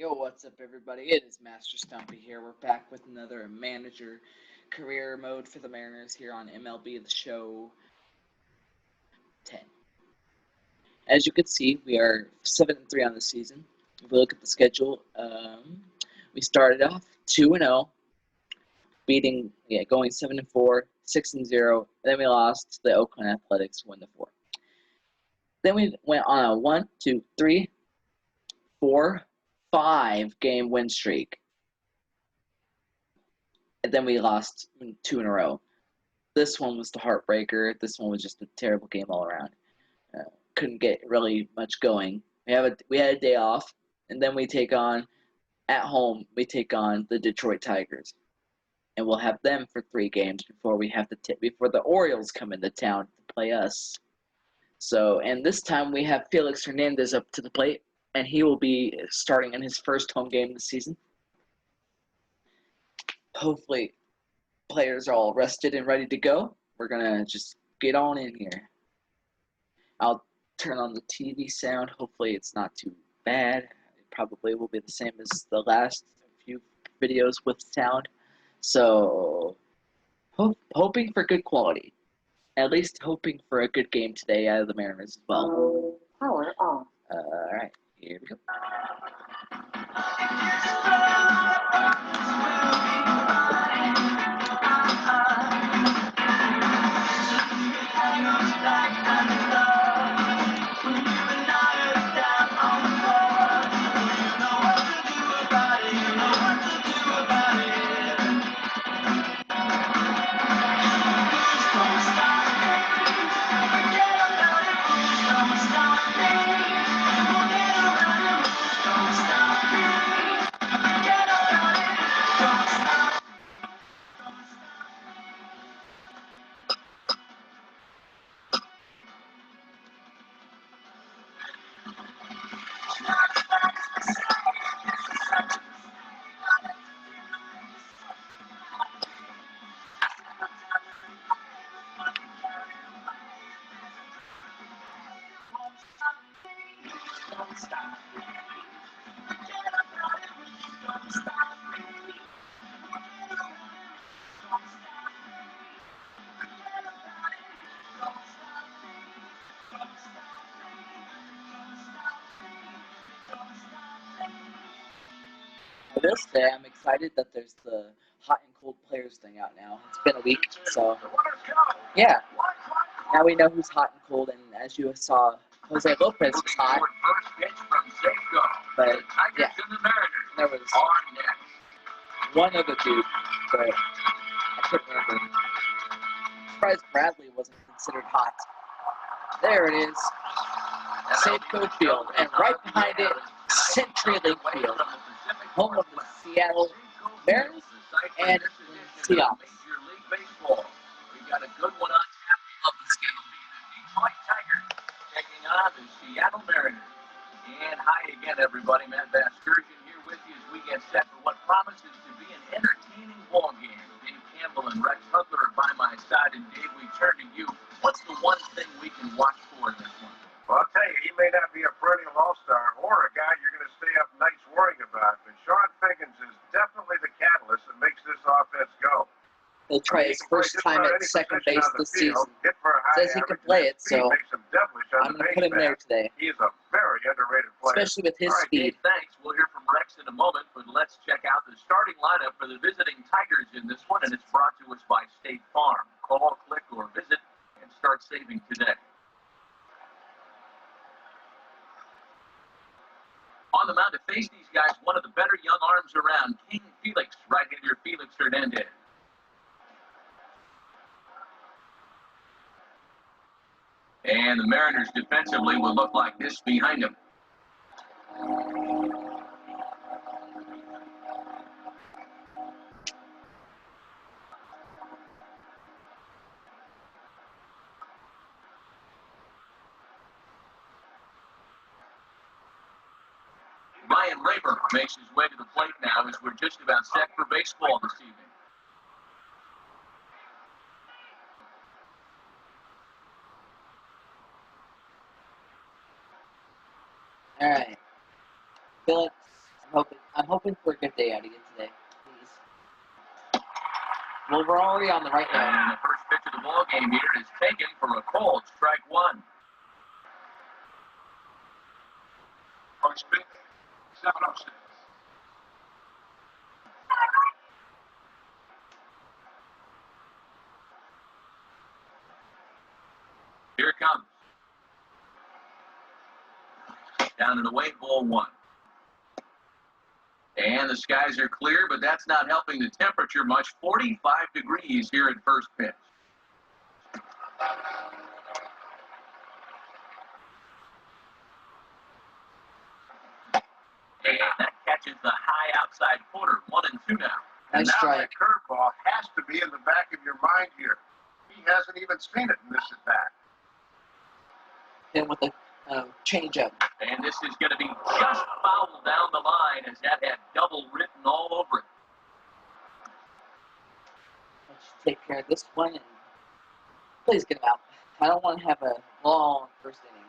Yo, what's up, everybody? It is Master Stumpy here. We're back with another manager career mode for the Mariners here on MLB The Show 10. As you can see, we are 7-3 on the season. If we look at the schedule, we started off 2-0, going 7-4, 6-0. Then we lost to the Oakland Athletics 1-4. Then we went on a 1, 2, 3, 4, 5-game win streak. And then we lost 2 in a row. This one was the heartbreaker. This one was just a terrible game all around. Couldn't get really much going. We had a day off, and then we take on, at home, we take on the Detroit Tigers. And we'll have them for 3 games before before the Orioles come into town to play us. So, and this time we have Felix Hernandez up to the plate, and he will be starting in his first home game of the season. Hopefully, players are all rested and ready to go. We're going to just get on in here. I'll turn on the TV sound. Hopefully, it's not too bad. It probably will be the same as the last few videos with sound. So, hoping for good quality. At least hoping for a good game today out of the Mariners as well. Power off. Alright, here we go. This day, I'm excited that there's the hot and cold players thing out now. It's been a week, so yeah. Now we know who's hot and cold, and as you saw, Jose Lopez was hot. But yeah, there was one other dude, but I couldn't remember. I'm surprised Bradley wasn't considered hot. There it is. Safeco Field, and right behind it, CenturyLink Field, home of the Seattle Mariners and Seahawks. We got a good one on tap. Of the schedule, the Detroit Tigers taking on the Seattle Mariners. And hi again, everybody. Matt Vasgersian here with you as we get set for what promises to be an entertaining ball game. Dave Campbell and Rex Hugler are by my side, and Dave, we turn to you. What's the one thing we can watch for in this one? Well, I'll tell you, he may not be a perennial all-star or a guy you're going to stay up nights worrying about, but Sean Figgins is definitely the catalyst that makes this offense go. He'll try his first time at second base this season. Says he can play it, so I'm going to put him there today. He is a very underrated player. Especially with his speed. Dave, thanks. We'll hear from Rex in a moment, but let's check out the starting lineup for the visiting Tigers in this one, and it's brought to us by State Farm. Call, click, or visit, and start saving today. On the mound to face these guys, one of the better young arms around, King Felix, right-hander Felix Hernandez. And the Mariners defensively will look like this behind him. Ryan Raber makes his way to the plate now as we're just about set for baseball this evening. All right. Felix I'm hoping for a good day out of you today, please. Well, we're already on the right note. And the first pitch of the ball game here is taken for a cold strike one. First pitch, 7-0. Here it comes. Down and away, ball one. And the skies are clear, but that's not helping the temperature much. 45 degrees here at first pitch. And that catches the high outside corner. 1-2 now. And Nice now strike. that curveball has to be in the back of your mind here. He hasn't even seen it in this at bat. Hit him with a change-up. And this is going to be just foul down the line as that had double written all over it. Let's take care of this one and please get him out. I don't want to have a long first inning.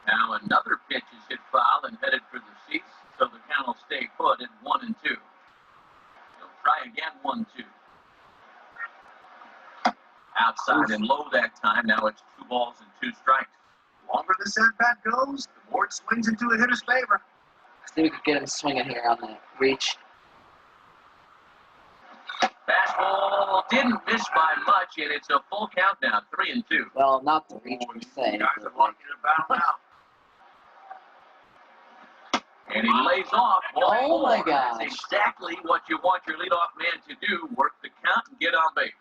Now another pitch is hit foul and headed for the seats, so the count will stay put at 1-2. He'll try again, 1-2. Outside and low that time. Now it's 2 balls and 2 strikes. The longer this at-bat goes, the more it swings into a hitter's favor. See if we can get him swinging here on the reach. Fastball didn't miss by much, and it's a full count now, 3-2. Well, not the reach per se. You guys are walking about now. And he lays off. Oh, my gosh. That's exactly what you want your leadoff man to do, work the count and get on base.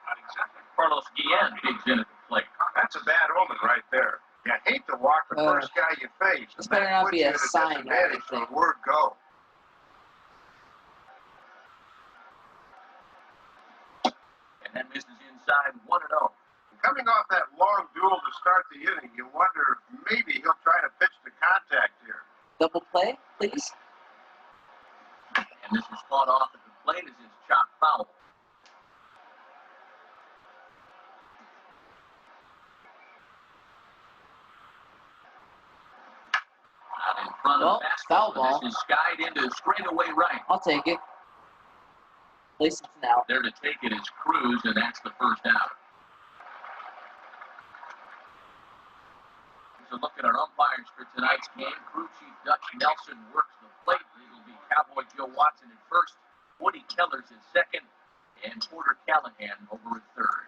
Not exactly. Carlos Guillen digs in at the plate. That's a bad omen right there. You hate to walk the first guy you face. This better not be a sign or anything. anything. Word go. And that misses inside 1-0. Coming off that long duel to start the inning, you wonder if maybe he'll try to pitch to contact here. Double play, please. And this is fought off at the plate as it's chopped foul. Out in front Well, of fastball. foul ball. This is skied into straightaway right. I'll take it. At least it's an out. There to take it is Cruz, and that's the first out. So look at our umpires for tonight's game. Crew Chief Dutch Nelson works the plate. It'll be Cowboy Joe Watson at first, Woody Kellers at second, and Porter Callahan over at third.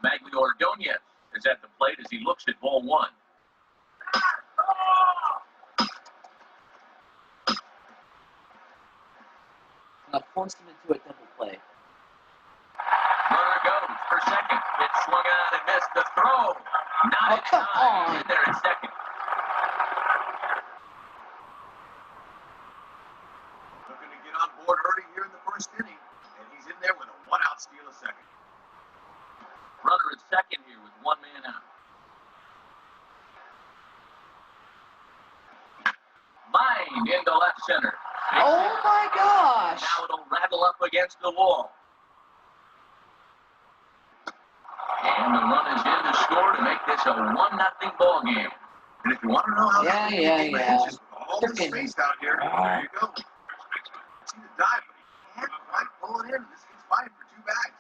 Maglio Ordonez is at the plate as he looks at ball one. I'm going to force him into a double play. Runner goes for second. It's swung out and missed the throw. Not in come time. on. In there at second. Looking to get on board early here in the first inning, and he's in there with a one-out steal a second. Runner at second here with 1 man out. Line into left center. Oh my gosh! Now it'll rattle up against the wall. And the run is in to score to make this a 1-0 ball game. And if you want to know how Yeah, this yeah, game yeah. ends, just all the space out here, there you go. See the dive, but he can't quite pull it in. This gets fine for 2 bags.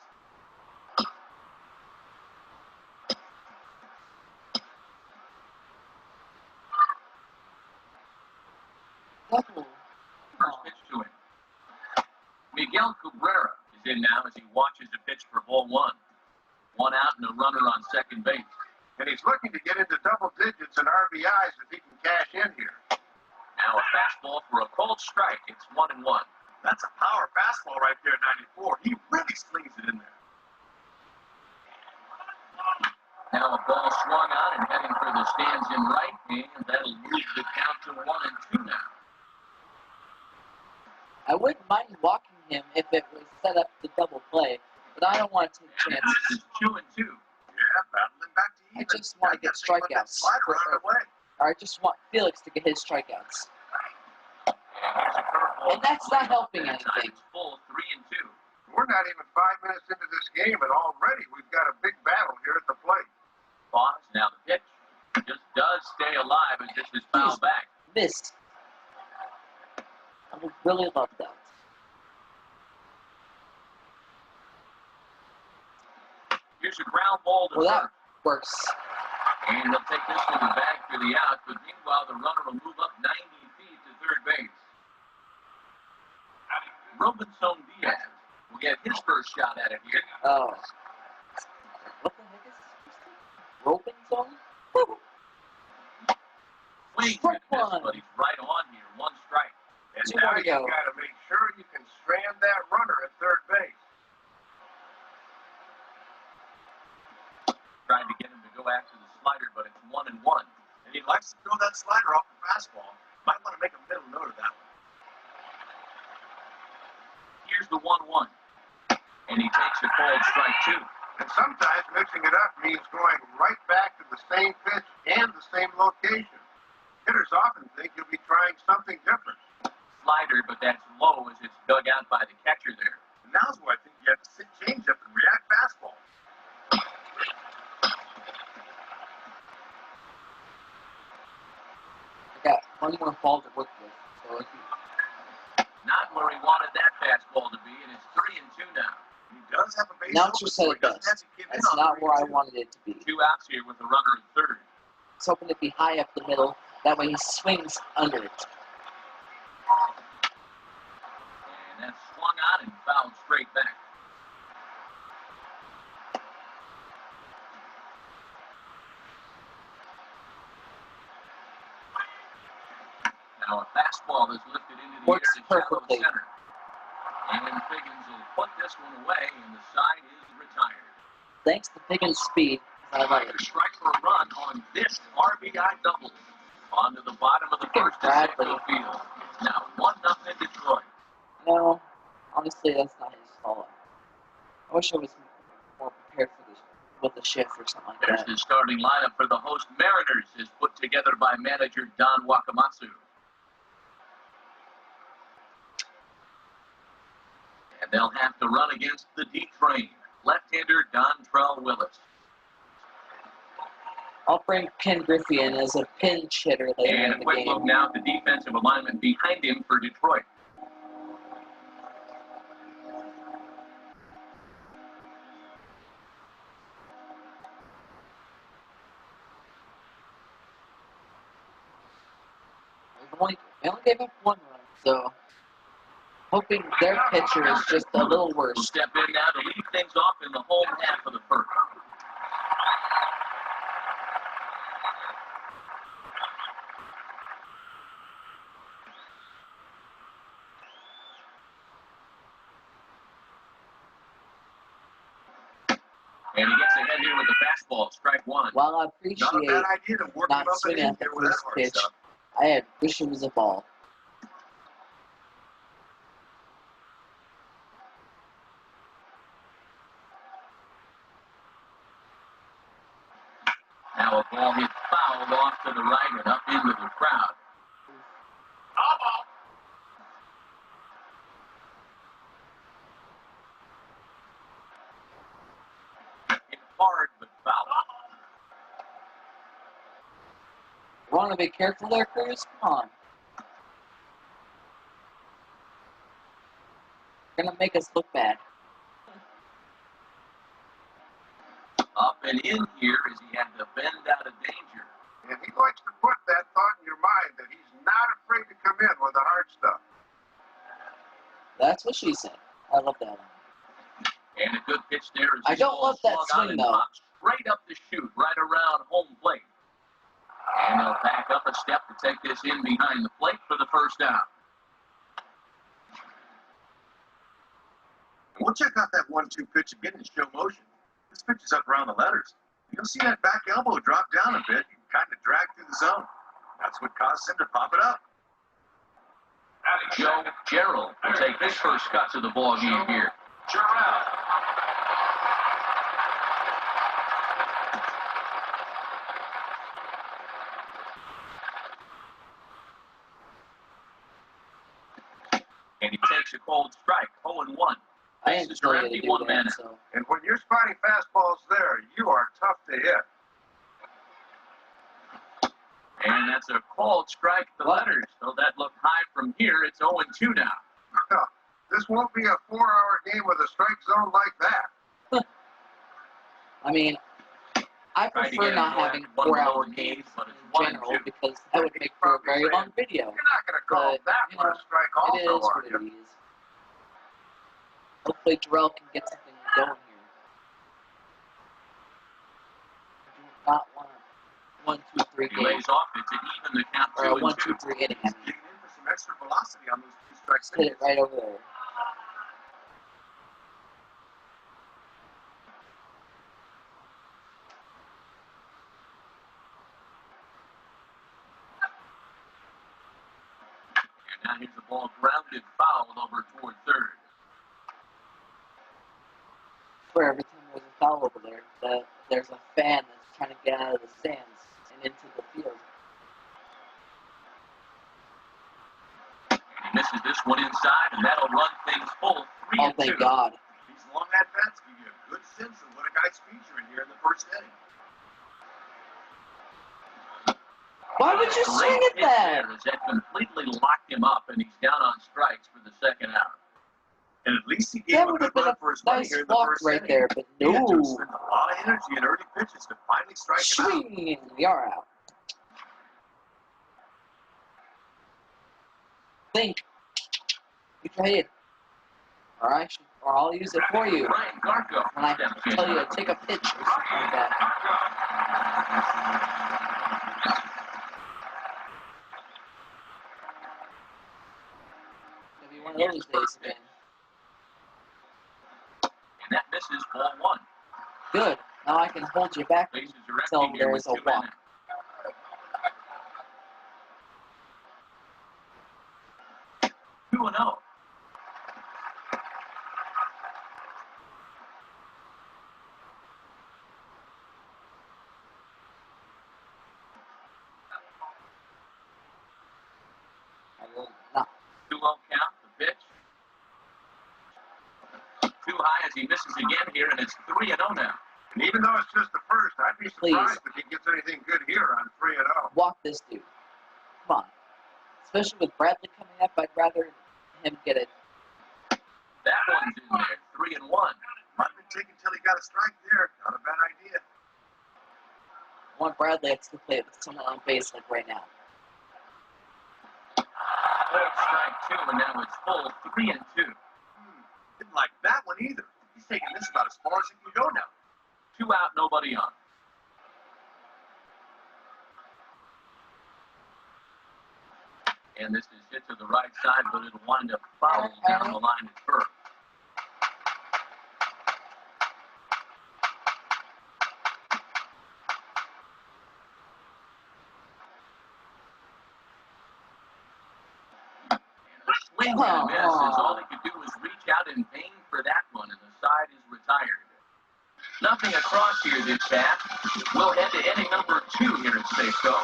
Double. First pitch to him. Miguel Cabrera is in now as he watches the pitch for ball one. 1 out and a runner on second base. And he's looking to get into double digits in RBIs if he can cash in here. Now a fastball for a cold strike. It's 1-1. That's a power fastball right there, 94. He really slings it in there. Now a ball swung on and heading for the stands in right, and that'll move the count to 1-2 now. I wouldn't mind walking him if it was set up to double play, but I don't want to take And chances. this is 2-2. Yeah, battling back to even. I just want to get strikeouts. Slider on the way. Or I just want Felix to get his strikeouts. And here's a curveball. And that's not helping That time anything. it's full, 3-2. We're not even 5 minutes into this game, and already we've got a big battle Missed. I would really love that. Here's a ground ball to Well, that third. works. And they'll take this one back for the out, but meanwhile the runner will move up 90 feet to third base. Robinson Diaz will get his first shot at it here. Oh. What the heck is this? Robinson? Swing Strike and a miss, one. but he's right on here. One strike. And Two now more to you go. got to make sure you can strand that runner at third base. Trying to get him to go after the slider, but it's 1-1. And he likes to throw that slider off the fastball. Might want to make a mental note of that one. Here's the 1-1. And he takes a cold strike two. And sometimes mixing it up means going right back to the same pitch and the same location. Hitters often think you'll be trying something different. Slider, but that's low as it's dug out by the catcher there. And now's where I think you have to sit change up and react fastball. I got one more ball to work with. So if you, Not where he wanted that fastball to be, and it's 3-2 now. He does have a base Announcer open, said so it he doesn't does. have to give in that's on not where I 3-2. wanted it to be. 2 outs here with the runner at third. I was hoping it'd be high up the middle. That way he swings under it. And that's swung on and fouled straight back. Now a fastball is lifted into the Works air to shallow perfectly. center. And Figgins will put this one away, and the side is retired. Thanks to Figgins' speed, I like Another it. strike for a run on this RBI double. On to the bottom of the first to Bradley. Citgo Field. Now 1-0 Detroit. No, honestly, that's not his fault. I wish I was more prepared for this with the shift or something like There's that. the starting lineup for the host Mariners, is put together by manager Don Wakamatsu. And they'll have to run against the D-Train, left-hander Dontrell Willis. I'll bring Ken Griffey in as a pinch hitter later And in a the quick game. look now at the defensive alignment behind him for Detroit. They only gave up one run, so hoping their pitcher is just a little Will worse. step in now to lead things off in the home half of the first. And he gets ahead here with the fastball, strike one. While I Not a appreciate bad idea to work him not up and swinging in at the here with that first hard pitch, stuff. I wish it was a ball. Now a ball hit foul off to the right and up into the crowd. Hit hard but foul. You want to be careful there, Cruz? Come on. You're going to make us look bad. Up and in here as he had to bend out of danger. And he likes to put that thought in your mind that he's not afraid to come in with the hard stuff. That's what she said. I love that one. And a good pitch there. As I this don't ball love that swung swing, on and though. popped straight up the chute, right around home plate. And they'll back up a step to take this in behind the plate for the first down. We'll check out that 1-2 pitch again in show motion. This pitch is up around the letters. You'll see that back elbow drop down a bit and kind of drag through the zone. That's what causes him to pop it up. Joe Gerald will take his first cuts of the ball game here. And he takes a cold strike, 0-1. I Bases enjoy are it to empty, do 1 man that, out. so. And when you're spotting fastballs there, you are tough to hit. And that's a called strike at the letters. So that looked high from here. It's 0-2 now. This won't be a 4-hour game with a strike zone like that. I mean, I prefer not having 4-hour games in general because that would make for a very long video. You're not going to call that for a strike also, it is what it is. Hopefully Terrell can get something going here. I do not want a 1, 2, 3 He game. lays off it to even the count Or a 2-2. 1, 2, 3 inning. I mean. Getting in for some extra velocity on those 2 strikes. Just hit it right over there. Now here's the ball grounded foul over toward third. Where every time there's a foul over there, there's a fan that's trying to get out of the stands and into the field. He misses this one inside, and that'll run things full 3-2. Oh, thank God. These long at-bats give you a good sense of what a guy's featuring here in the first inning. Why would you swing at that? That completely locked him up, and he's down on strikes for the second out. And at least he gave That a would good have been run a for his money nice here in the walk first right inning. there, but He had to no. expend a lot of energy and early pitches to finally strike him out. Swing! We are out. Think. Use your head. Or I'll use it for you. Ryan Garco When I steps in. tell you to take a pitch or something like that. Maybe one of those days again. And that misses ball 1. Good. Now I can hold you back Bases are until empty here there's with a 2 men walk. in. Two and 0. I will not. 2-0 count, the pitch. Too high as he misses again here, and it's 3-0 now. And even though it's just the first, I'd be surprised if he gets anything good here on 3-0. Walk this dude. Come on. Especially with Bradley coming up, I'd rather him get it. That one's in there, 3-1. Might have been taken until he got a strike there. Not a bad idea. I want Bradley to play with someone on base like right now. Called strike 2, and now it's full 3-2. Didn't like that one either. He's taking this about as far as he can go now. 2 out, nobody on. And this is hit to the right side, but it'll wind up foul down the line at first. Swing and a miss is all he could do was reach out in vain for that one, and the side is retired. Nothing across here this half. We'll head to inning number 2 here at Safeco.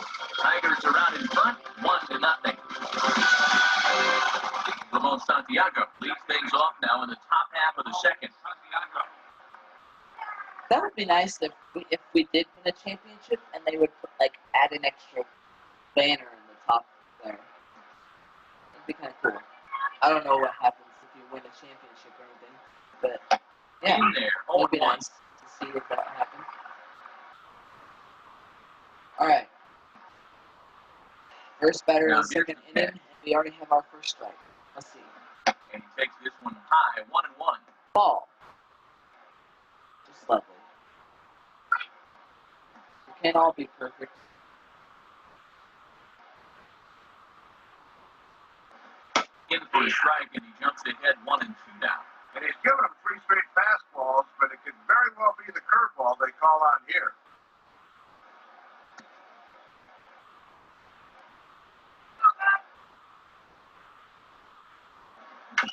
Tigers are out in front, 1-0. Ramon Santiago leads things off now in the top half of the second. That would be nice if we did win a championship and they would put, like, add an extra banner in the top there. It'd be kind of cool. I don't know what happens if you win a championship or anything, but yeah, In there, it would be 0-1. nice to see if that happened. All right. First batter in Now the here's second the inning. pitch. We already have our first strike. Let's see. And he takes this one high, 1-1. Ball. Just lovely. We can't all be perfect. In for a strike, and he jumps ahead 1-2 now. And he's given him 3 straight fastballs, but it could very well be the curveball they call on here.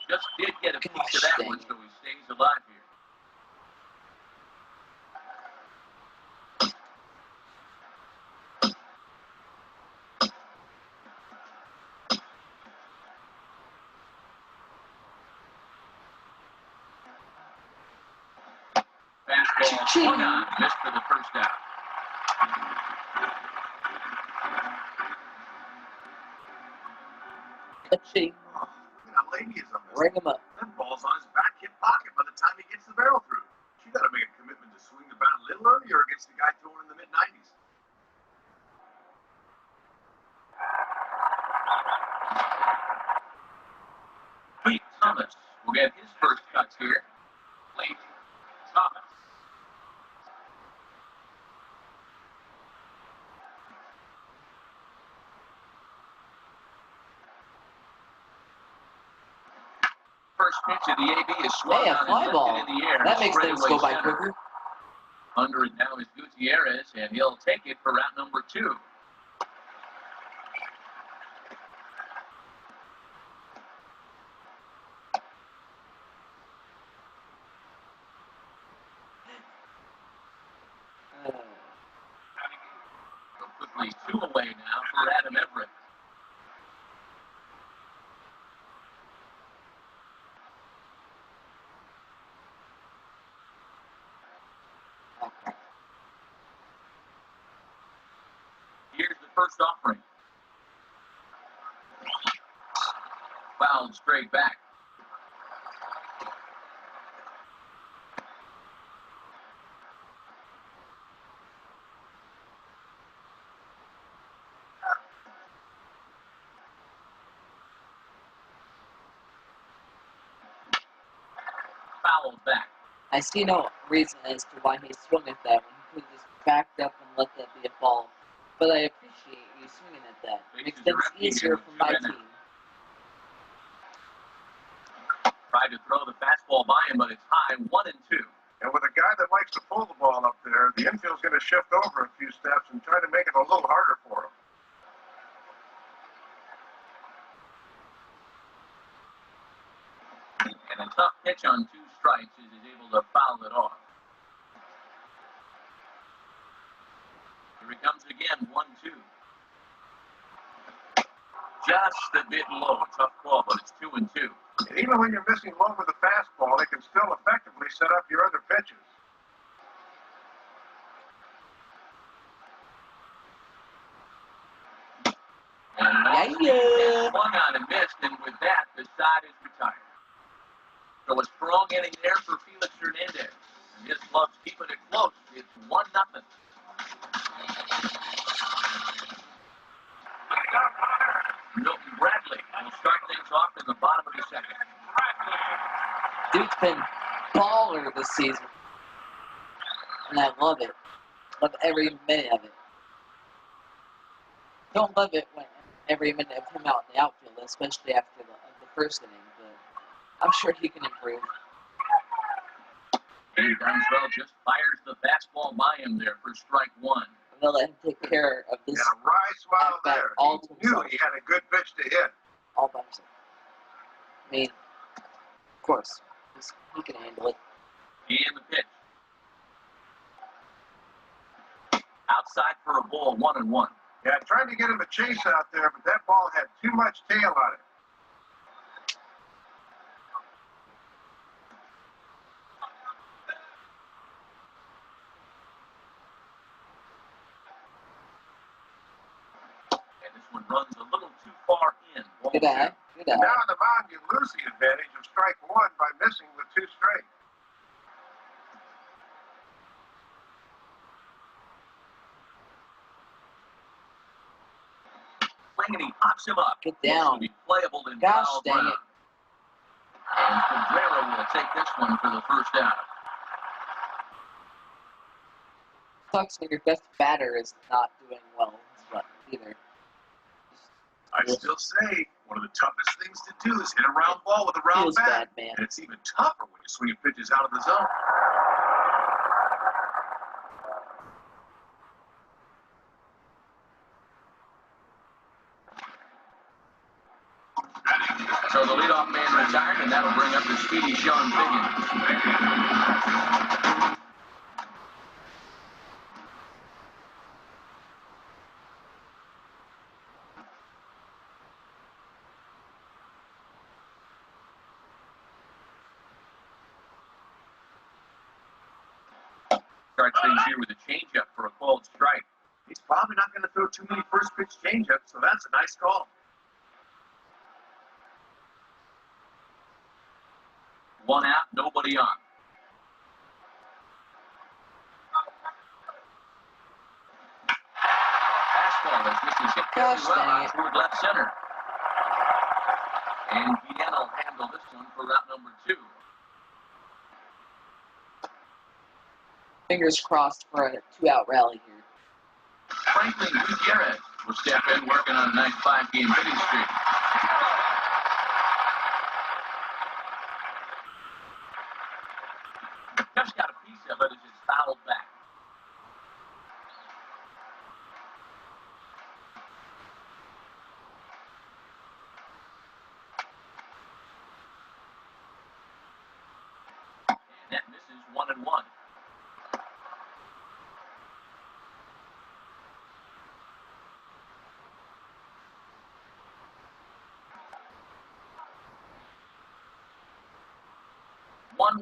Just did get a piece Gosh, of that dang one, it. so he stays alive here. Fastball, swung on, missed for the first out. touching. Oh, look at how lady is on this. Ring him up. That ball's on his back hip pocket by the time he gets the barrel through. She got to make a commitment to swing the bat a little earlier against the guy throwing in the mid-90s. Pete Thomas will get his first cuts here. Late Thomas. First pitch of the AB is swung Hey, a on fly and ball. lifted in the air. That makes things go by Straightaway quicker. Under it now is Gutierrez, and he'll take it for route number 2. So quickly 2 away now for Adam Everett. Here's the first offering. Fouled straight back. Fouled back. I see no reason as to why he swung at that when he could have just backed up and let that be a ball. But I appreciate you swinging at that. It makes things easier for my team. Tried to throw the fastball by him, but it's high, 1-2. And with a guy that likes to pull the ball up there, the infield's going to shift over a few steps and try to make it a little harder for him. And a tough pitch on 2 strikes as he's able to foul it off. Here he comes again, 1-2. Just a bit low. Tough call, but it's 2-2. And even when you're missing low with a fastball, it can still effectively set up your other pitches. And Yeah. swung on and missed, and with that, the side is retired. So a strong inning there for Felix Hernandez. And his club's keeping it close. It's 1-0. Milton Bradley will start things off in the bottom of the second. Dude's been baller this season. And I love it. Love every minute of it. Don't love it when every minute of him out in the outfield, especially after the first inning, but I'm sure he can improve. And Donzell just fires the fastball by him there for strike 1. I'm going to let him take care of this And a wry smile at-bat there. all to He knew himself. he had a good pitch to hit. All by himself. I mean, of course, he can handle it. And the pitch. Outside for a ball, 1-1. Yeah, I tried to get him a chase out there, but that ball had too much tail on it. And this one runs a little too far in. Ball Good eye. Good And now eye. on the mound, you lose the advantage of strike 1 by missing the 2 straight. Swing, and he pops him up. Get This down. will be playable in Gosh foul dang ground. it. And Cabrera will take this one for the first out. Sucks when your best batter is not doing well either. I still say one of the toughest things to do is hit a round ball with a round Feels bat. bad, man. And it's even tougher when you're swinging pitches out of the zone. So the leadoff man retired, and that'll bring up the speedy Sean Figgins. Starts things here with a changeup for a called strike. He's probably not going to throw too many first pitch changeups, so that's a nice call. One out, nobody on. Fastball as this is hit very well out toward left center. And Vienna will handle this one for route number 2. Fingers crossed for a 2-out rally here. Franklin Gutierrez will step in, working on a nice 5-game hitting streak. Just got a piece of it as it's fouled back. And that misses 1-1.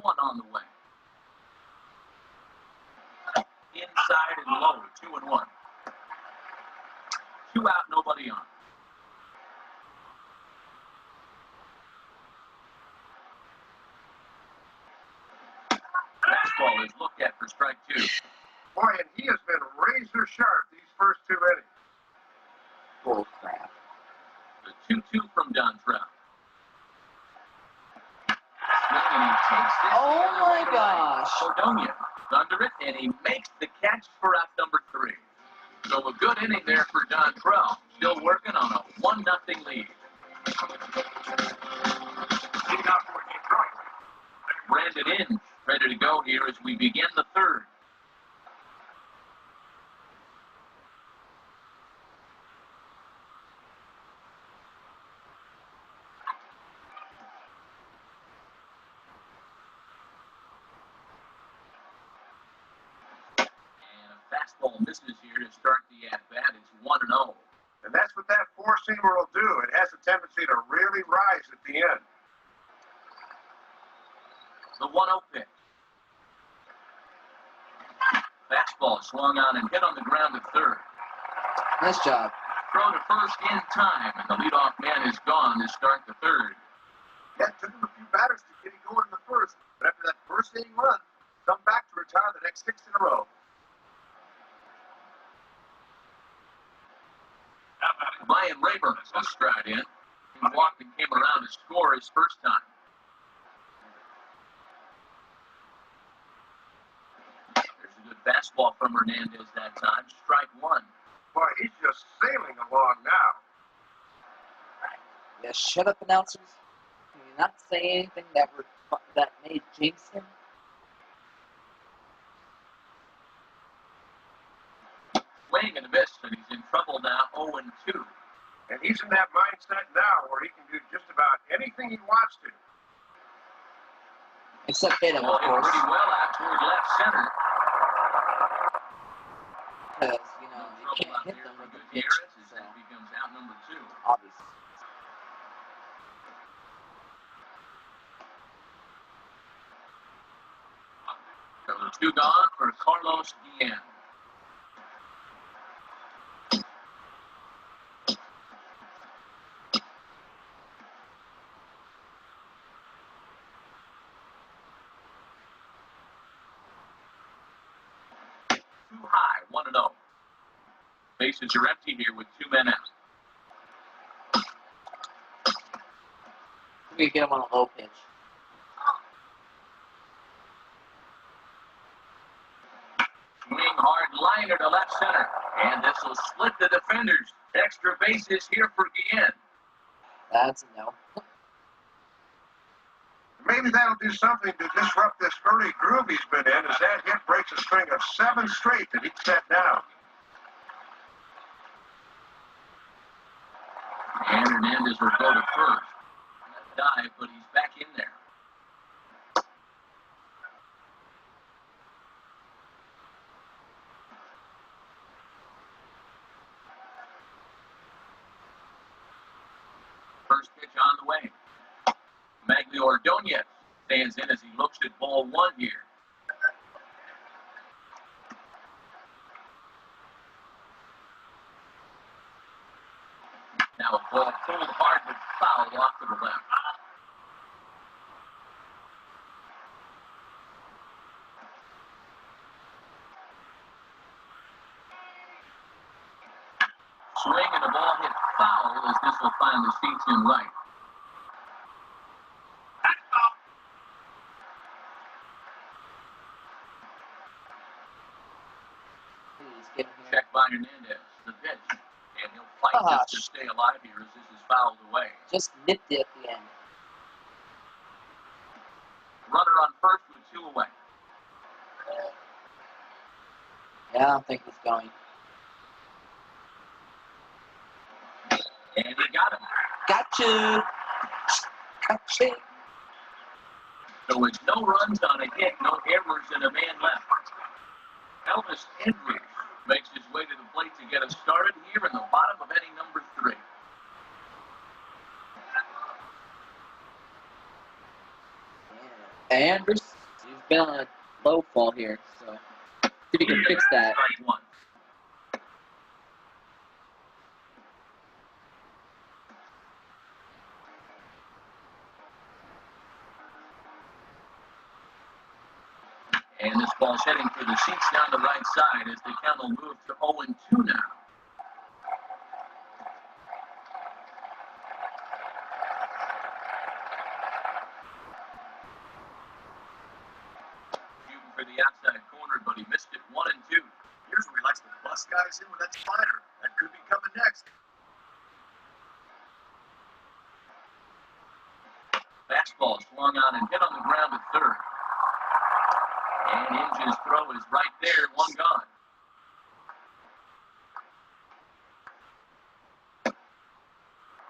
One on the way. Inside and low, 2-1. 2 out, nobody on. Fastball is looked at for strike 2. Boy, and he has been razor sharp these first 2 innings. Oh, crap. The 2-2 from Dontrell. And he takes this Oh, my gosh. Odonia under it, and he makes the catch for out number 3. So a good inning there for Dontrell. Still working on a 1-0 lead. Brandon Inge ready to go here as we begin the 3rd. Fastball misses here to start the at-bat. It's 1-0. And that's what that 4-seamer will do. It has a tendency to really rise at the end. The 1-0 pitch. Fastball swung on and hit on the ground at 3rd. Nice job. Throw to first in time, and the leadoff man is gone to start the 3rd. Yeah, it took him a few batters to get him going in the 1st, but after that first inning run, come back to retire the next 6 in a row. Ryan Rayburn will stride in. He walked and came around to score his first time. There's a good fastball from Hernandez that time. Strike 1. Boy, he's just sailing along now. Yeah, shut up, announcers. Can you not say anything that may jinx him? Swing and a miss, and he's in trouble now, 0-2. And he's in that mindset now where he can do just about anything he wants to. Except hit him, Ball of hit course. pretty well out toward left center. Because, you know, you can't hit them with the pitch. Gutierrez as So, that becomes out number 2. obviously. So the 2 gone for Carlos Guillen. Too high, 1-0. Bases are empty here with 2 men out. We get him on a low pitch. Swing hard liner to left center. And this will split the defenders. Extra bases here for Guillen. That's a no. Maybe that'll do something to disrupt this early groove he's been in as that hit breaks a string of 7 straight that he's set down. And Hernandez will go to first. Dive, but he's back in there. First pitch on the way. Maglio Ordonez stands in as he looks at ball 1 here. Now a ball pulled hard but foul off to the left. swing and the ball hit foul as this will find the seats in right. Check by Hernandez. The pitch. And he'll fight just to stay alive here as this is fouled away. Just nipped it at the end. Runner on first with 2 away. Yeah, I don't think he's going. And he got him. Gotcha. Gotcha. So it's no runs on a hit, no errors, and a man left. Elvis Andrews makes his way to the plate to get us started here in the bottom of inning number 3. Andrews, he's been on a low fall here, so see if he can fix that. Strike 1. And this ball's heading for the seats down the right side as the count will move to 0-2 now. Shooting for the outside corner, but he missed it 1-2. Here's where he likes to bust guys in with that slider. That could be coming next. Fastball swung on and hit on the ground at third. And Inge's throw is right there, 1 gone.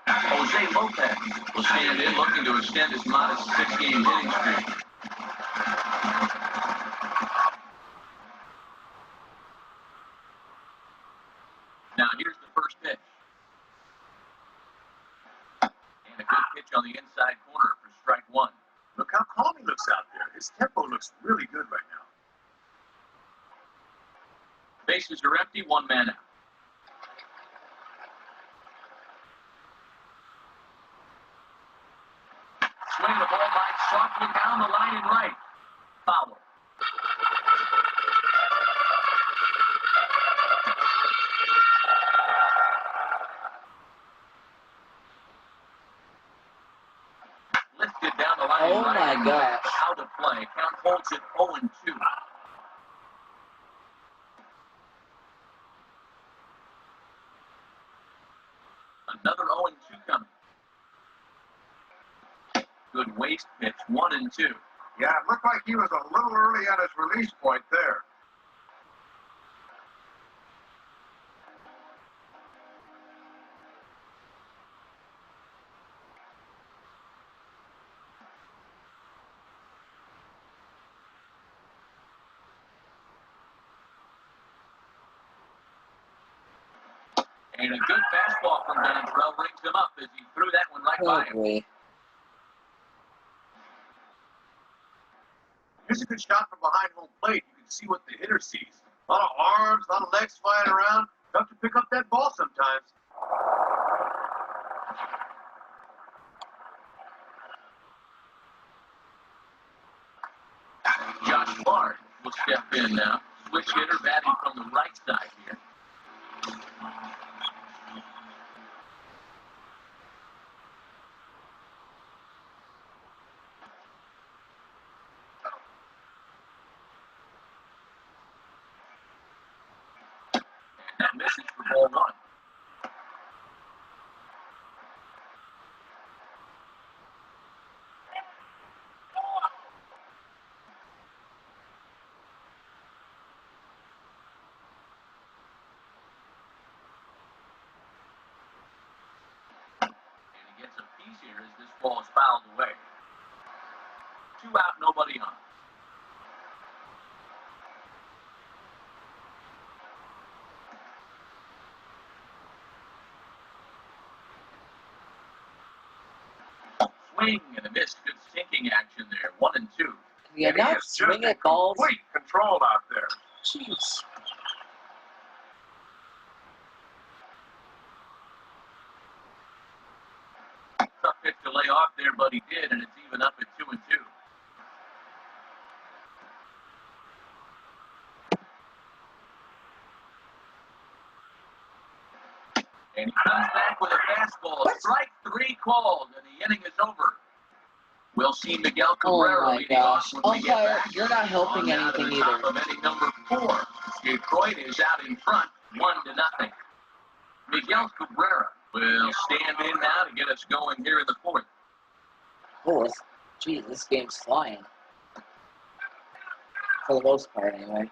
Jose Lopez will stand in, looking to extend his modest 6-game hitting streak. Now here's the first pitch. And a good pitch on the inside corner for strike 1. Look how calm he looks out there. His tempo looks really good right now. Bases are empty, 1 man out. Swing the ball line softly down the line and right. Foul. Lifted down the line. Oh my gosh. Out of play. Count holds it 0-2. Another 0-2 coming. Good waist pitch, 1-2. Yeah, it looked like he was a little early on his release point there. And a good fastball from Dontrell rings him up as he threw that one right by him. Boy. Here's a good shot from behind home plate. You can see what the hitter sees. A lot of arms, a lot of legs flying around. Tough to pick up that ball sometimes. Josh Bard will step in now. Switch hitter batting from the right side here. And that misses for ball 1. Gets a piece here as this ball is fouled away. 2 out, nobody on. Swing and a miss. Good sinking action there. 1-2. Yeah, And he not is just swing in at balls. complete control out there. Jeez. Tough pitch to lay off there, but he did, and it's even up at 2-2. And he comes back with a fastball. Strike 3 called, and the inning is over. We'll see Miguel Cabrera leading off when we get back. You're not helping anything either. Of inning number 4. Detroit is out in front, 1-0. Miguel Cabrera will stand in now to get us going here in the 4th. Oh, geez, this game's flying. For the most part, anyway.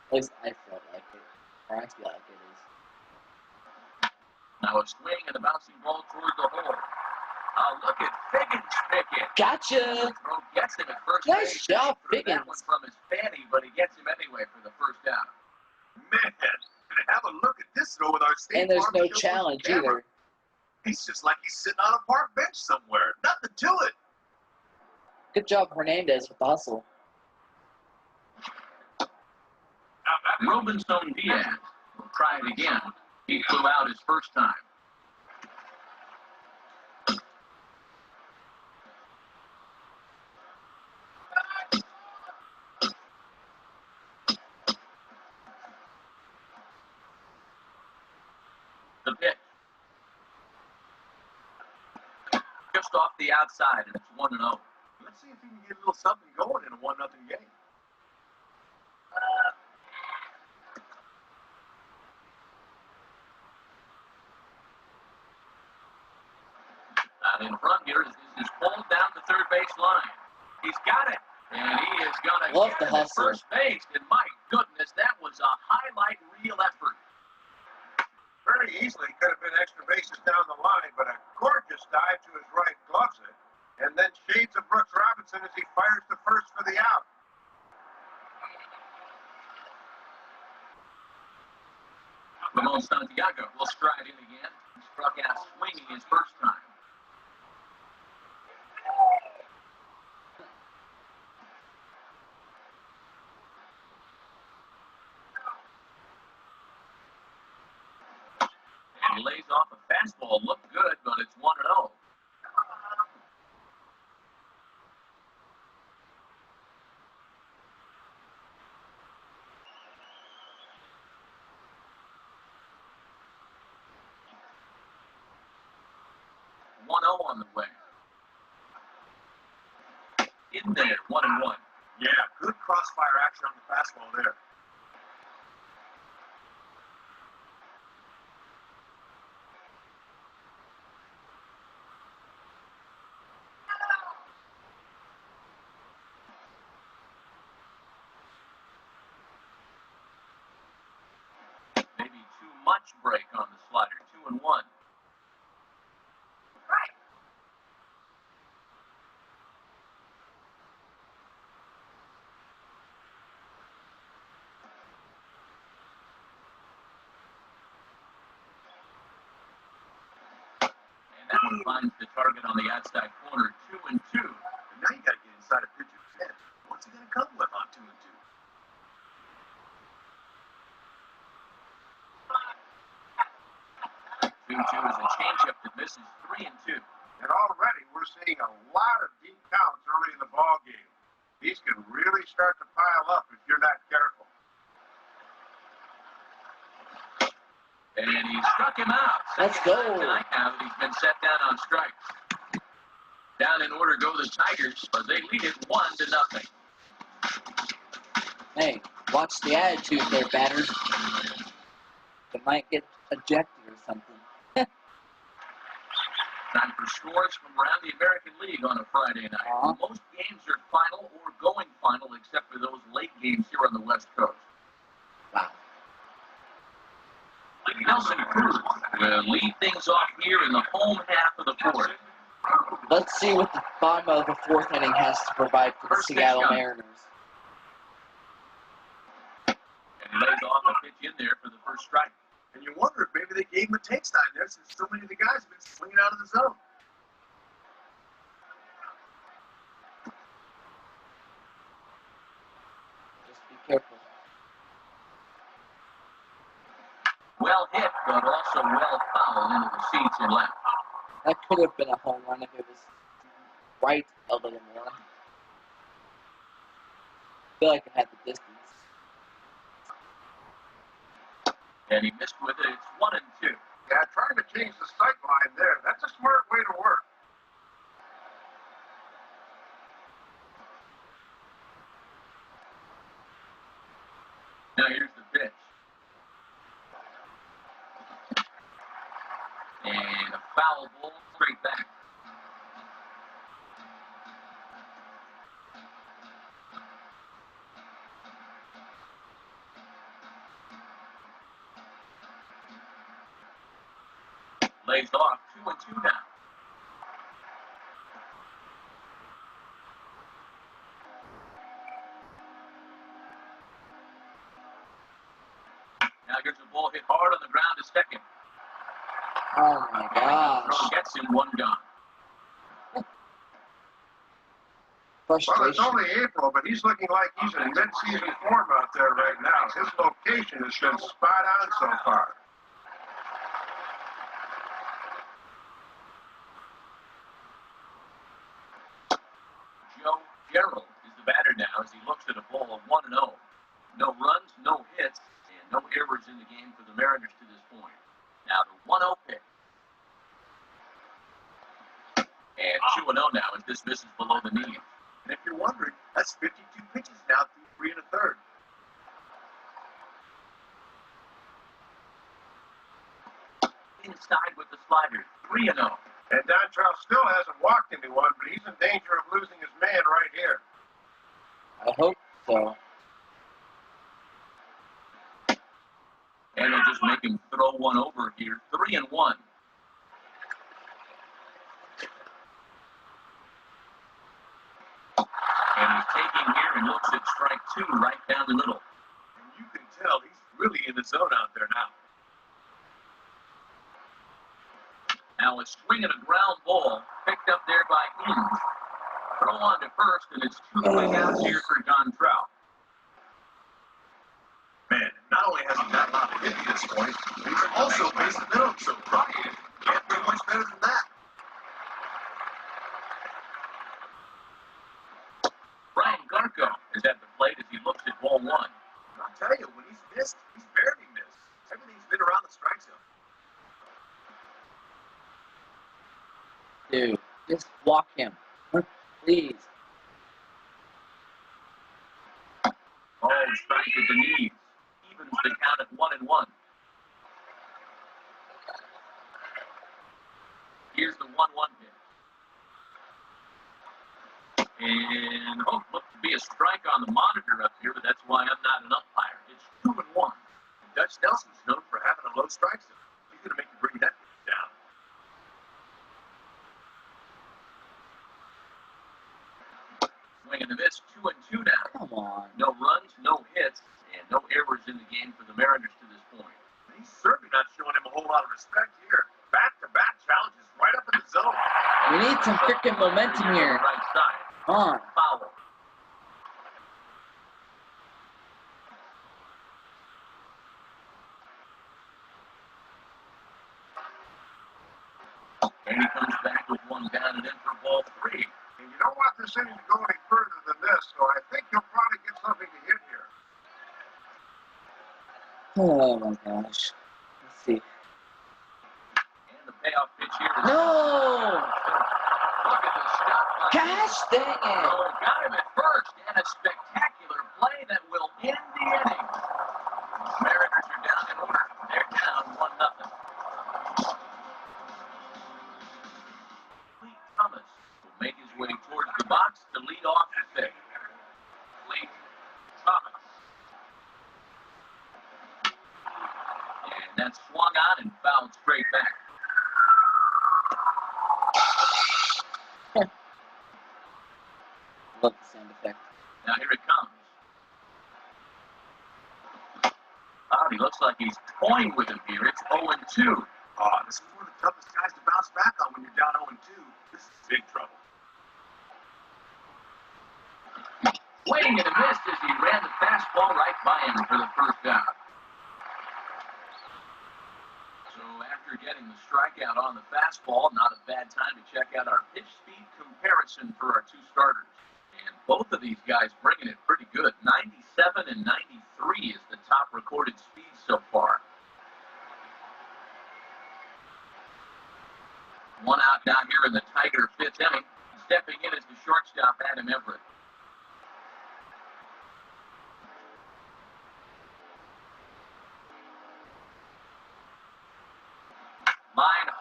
At least I felt like it. Or I feel like it is. Now a swing and a bouncing ball toward the hole. Look at Figgins pick it. Gotcha! Throw gets him at first Nice base. job, That Figgins. one from his fanny, but he gets him anyway for the first down. Man, have a look at this throw with our State And there's Farm no Show challenge camera. either. He's just like he's sitting on a park bench somewhere. Nothing to it. Good job, Hernandez, with the hustle. Robinson Diaz will try it again. He flew out his first time. The pitch. Just off the outside, and it's 1-0. Let's see if he can get a little something going in a 1-0 game. Out in front here is pulled down the third base line. He's got it, and he is going to Love get the him at hustle. first base. And my goodness, that was a highlight reel effort. Very easily could have been extra bases down the line, but a gorgeous dive to his right gloves it. And then shades of Brooks Robinson as he fires the first for the out. Ramon Santiago will stride in again. He struck out swinging his first time. And he lays off a fastball. Looked good, but it's 1-0. On the way. In there, 1-1. Yeah, good crossfire action on the fastball there. Maybe too much break on the slider. 2-1. That one finds the target on the outside corner, 2-2. And now you got to get inside a pitcher's head. What's he going to come with on 2-2? 2-2 is a changeup that misses 3-2. And already we're seeing a lot of deep counts early in the ball game. These can really start to pile up if you're not careful. And he struck him out. Let's go. Tonight now that he's been set down on strikes. Down in order go the Tigers, but they lead it 1-0. Hey, watch the attitude there, batter. They might get ejected or something. Time for scores from around the American League on a Friday night. Most games are final or going final, except for those late games here on the West Coast. Wow. Nelson Cruz will lead things off here in the home half of the 4th. Let's see what the bottom of the 4th inning has to provide for the First Seattle pitch coming. Mariners. And he lays off a pitch in there for the first strike. And you wonder if maybe they gave him a take sign there since so many of the guys have been swinging out of the zone. Just be careful. Well hit, but also well fouled into the seats and left. That could have been a home run if it was right a little more. I feel like it had the distance. And he missed with it. It's 1-2. Yeah, trying to change the sight line there. That's a smart way to work. Now here's the pitch. And a foul ball straight back. Lays off 2-2 now. Now here's a ball hit hard on the ground to second. Oh my gosh. Throw gets him, one gone. Well, it's Frustration. only April, but he's looking like he's in mid-season form out there right now. His location has been spot on so far. Joe Gerald is the batter now as he looks at a ball of 1-0. No runs, no hits, and no errors in the game for the Mariners to this point. Now the 1-0 pitch. And 2-0 now as this misses below the knee. And if you're wondering, that's 52 pitches now through 3 1/3. Inside with the slider, 3-0. And Dontrell still hasn't walked anyone, but he's in danger of losing his man right here. I hope so. And they'll just make him throw one over here, 3-1. And he's taking here and looks at strike 2 right down the middle. And you can tell he's really in the zone out there now. Now a swing and a ground ball picked up there by Inge. Throw on to first, and it's 2 swing outs here for John Trout. Man, not only has he not allowed to hit at this point, but he's also based the middle, so Brian can't do much better than that. Brian Garco is at the plate as he looks at ball 1. I'll tell you, when he's missed, he's barely missed. Everything's been around the strike zone. Dude, just block him. Please. Oh, strike at the knees. Evens the count at 1-1. Here's the 1-1 pitch. And looked to be a strike on the monitor up here, but that's why I'm not an umpire. It's 2-1. Dutch Nelson's known for having a low strike zone. He's going to make you bring that pitch down. Swing and a miss, 2-2 now. Come on. No runs, no hits, and no errors in the game for the Mariners to this point. He's certainly not showing him a whole lot of respect here. Back-to-back challenges right up in the zone. We need some freaking momentum here. Right side. Come on. Foul. And he comes back with one down and in for ball 3. And you don't want this inning to go any further than this, so I think you'll probably get something to hit here. Oh my gosh. Let's see. And the payoff pitch here. No! Look at the stop. Gosh dang it! Oh, got him at first, and a spectacular play that will end the inning. Mariners are down in order. They're down 1-0. Lee Thomas will make his way towards the box to lead off the fifth. Lee Thomas. And that's swung on and fouled straight back. Love the sound effect. Now here it comes. Oh, he looks like he's toying with him here. It's 0-2. Oh, this is one of the toughest guys to bounce back on when you're down 0-2. This is big trouble. Swing and a miss as he ran the fastball right by him for the first out. So after getting the strikeout on the fastball, not a bad time to check out our pitch speed comparison for our two starters. And both of these guys bringing it pretty good. 97 and 93 is the top recorded speed so far.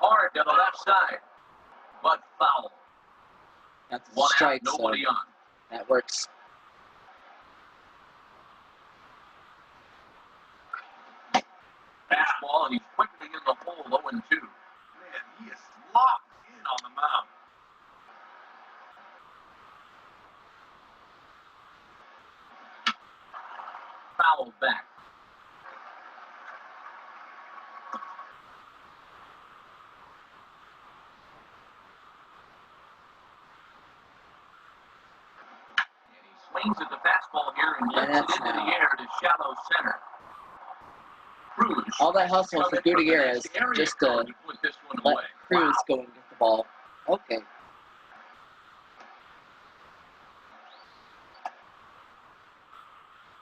hard to the left side, but foul. That's a One strike, out, nobody on. that works. Fastball, and he's quickly in the hole, 0-2. Man, he is locked in on the mound. Foul back. And he swings at the fastball here and lifts it into the air to shallow center. Cruz. All that hustle for Gutierrez just to put this one let away. Cruz go and get the ball. Okay.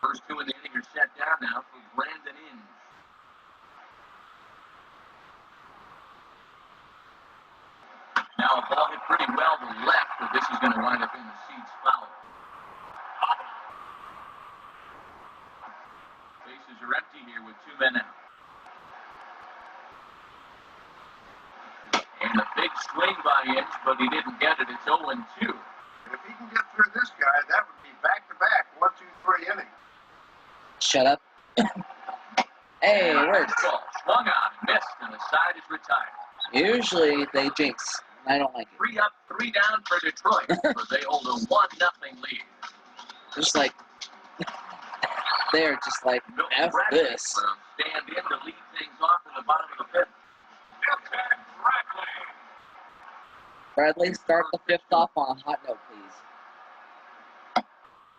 First two in the inning are set down now for Brandon Inge. Now a ball hit pretty well to left, but this is going to wind up in the seats foul. Bases are empty here with 2 men out. And a big swing by Inge, but he didn't get it. It's 0-2. And if he can get through this guy, that would be back-to-back 1, 2, 3 innings. Shut up. Hey, it works. Ball swung on and missed, and the side is retired. Usually they jinx. I don't like it. 3 up, 3 down for Detroit, but they hold a 1-0 lead. Just like they're just like F this. Stand in to lead things off in the bottom of the 5th. Bradley, start the 5th off on a hot note, please.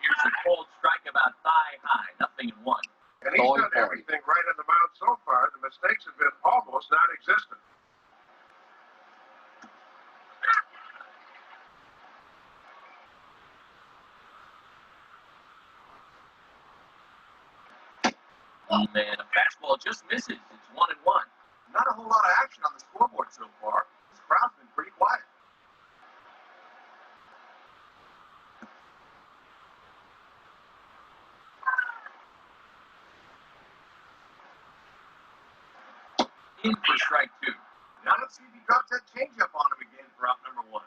Here's a cold strike about thigh high, 0-1. And he's done everything right on the mound so far. The mistakes have been almost non-existent. Oh man, a fastball just misses. It's 1-1. Not a whole lot of action on the scoreboard so far. This crowd's been pretty quiet. In for strike 2. Now let's see if he drops that changeup on him again for out number 1.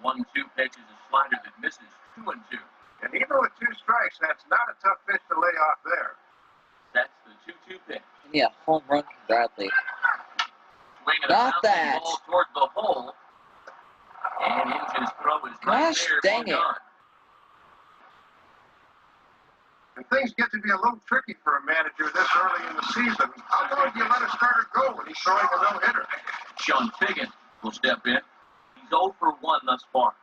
1-2 pitch is a slider that misses. 2-2. And even with 2 strikes, that's not a tough pitch to lay off there. That's the 2-2 pitch. Yeah, home run from Bradley. Swing and Not a bouncing that. ball toward the hole. And Inge's throw is right Gosh, there. dang it. Gone. And things get to be a little tricky for a manager this early in the season. How long do you let a starter go when he's throwing a no-hitter? Sean Figgin will step in. He's 0 for 1 thus far.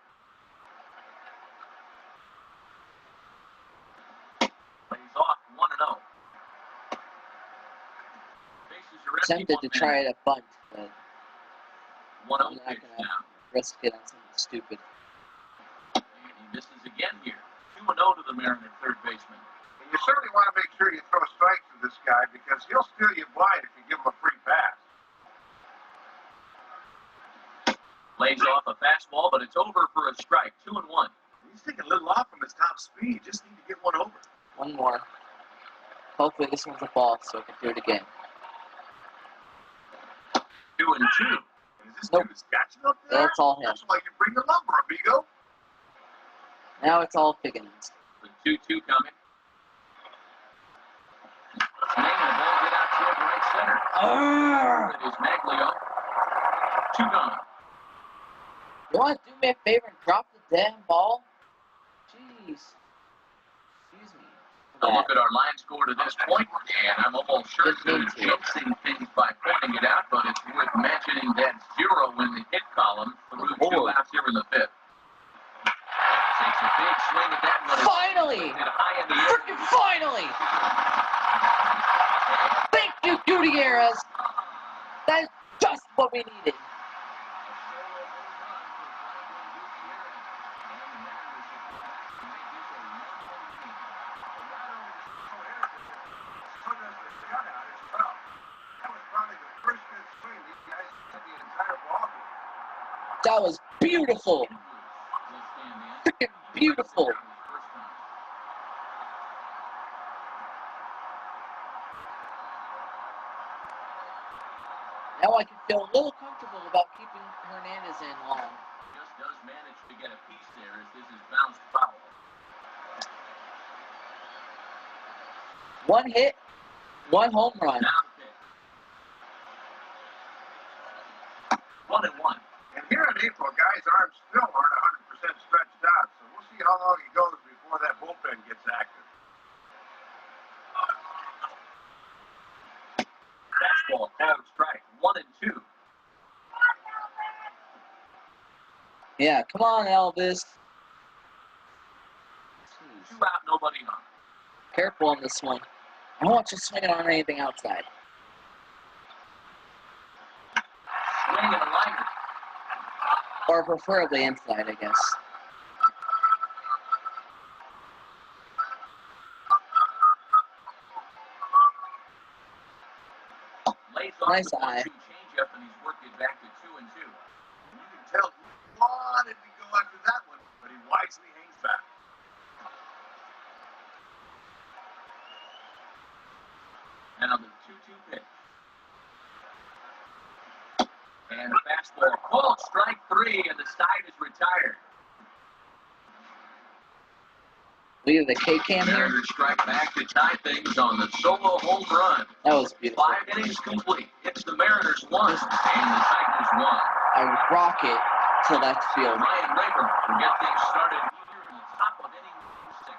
Plays off 1-0. Bases are empty. Tempted to try it a bunt, but 1-0 I'm not pitch gonna now. risk it on something stupid. And he misses again here. 2-0 to the Mariner third baseman. And you certainly want to make sure you throw strikes to this guy because he'll steal you blind if you give him a free pass. Lays off a fastball, but it's over for a strike. 2-1. He's taking a little off from his top speed. Just need to get one over. One more. Hopefully this one's a ball so I can do it again. 2-2. Is this Nope. dude got you up there? That's all him. That's why you bring the lumber, amigo. Now it's all Figgins. The 2-2 coming. Swing and a ball hit out toward right center. It is Maglio. 2 gone. You want to do me a favor and drop the damn ball? Jeez. Excuse me. A look at our line score to this point, and I'm almost sure they're jinxing things by pointing it out, but it's worth mentioning that 0 in the hit column through 2 outs here in the 5th. Takes a big swing at that one. Finally! High in the air. Freaking finally! Thank you, Gutierrez! That's just what we needed. That was beautiful. Freaking beautiful. Now I can feel a little comfortable about keeping Hernandez in long. Just does manage to get a piece there as this is bounced foul. One hit, one home run. Now the pitch. 1-1. And here in April, guys' arms still aren't 100% stretched out, so we'll see how long it goes before that bullpen gets active. Fastball called strike. 1-2. Yeah, come on, Elvis. Jeez. 2 out, nobody on. Careful on this one. I don't want you swinging on anything outside. Swing and a liner. Or preferably inside, I guess. Lays off Nice the eye. 1-2 changeup, and he's worked it back to 2-2. You can tell he wanted to go after that one, but he wisely hangs back. Now the 2-2 pitch. And a fastball called strike 3, and the side is retired. Look at the K-cam here. Mariners strike back to tie things on the solo home run. That was beautiful. 5 innings complete. It's the Mariners 1 and the Tigers 1. A rocket to left field. Ryan Rayburn will get things started here in the top of inning 6.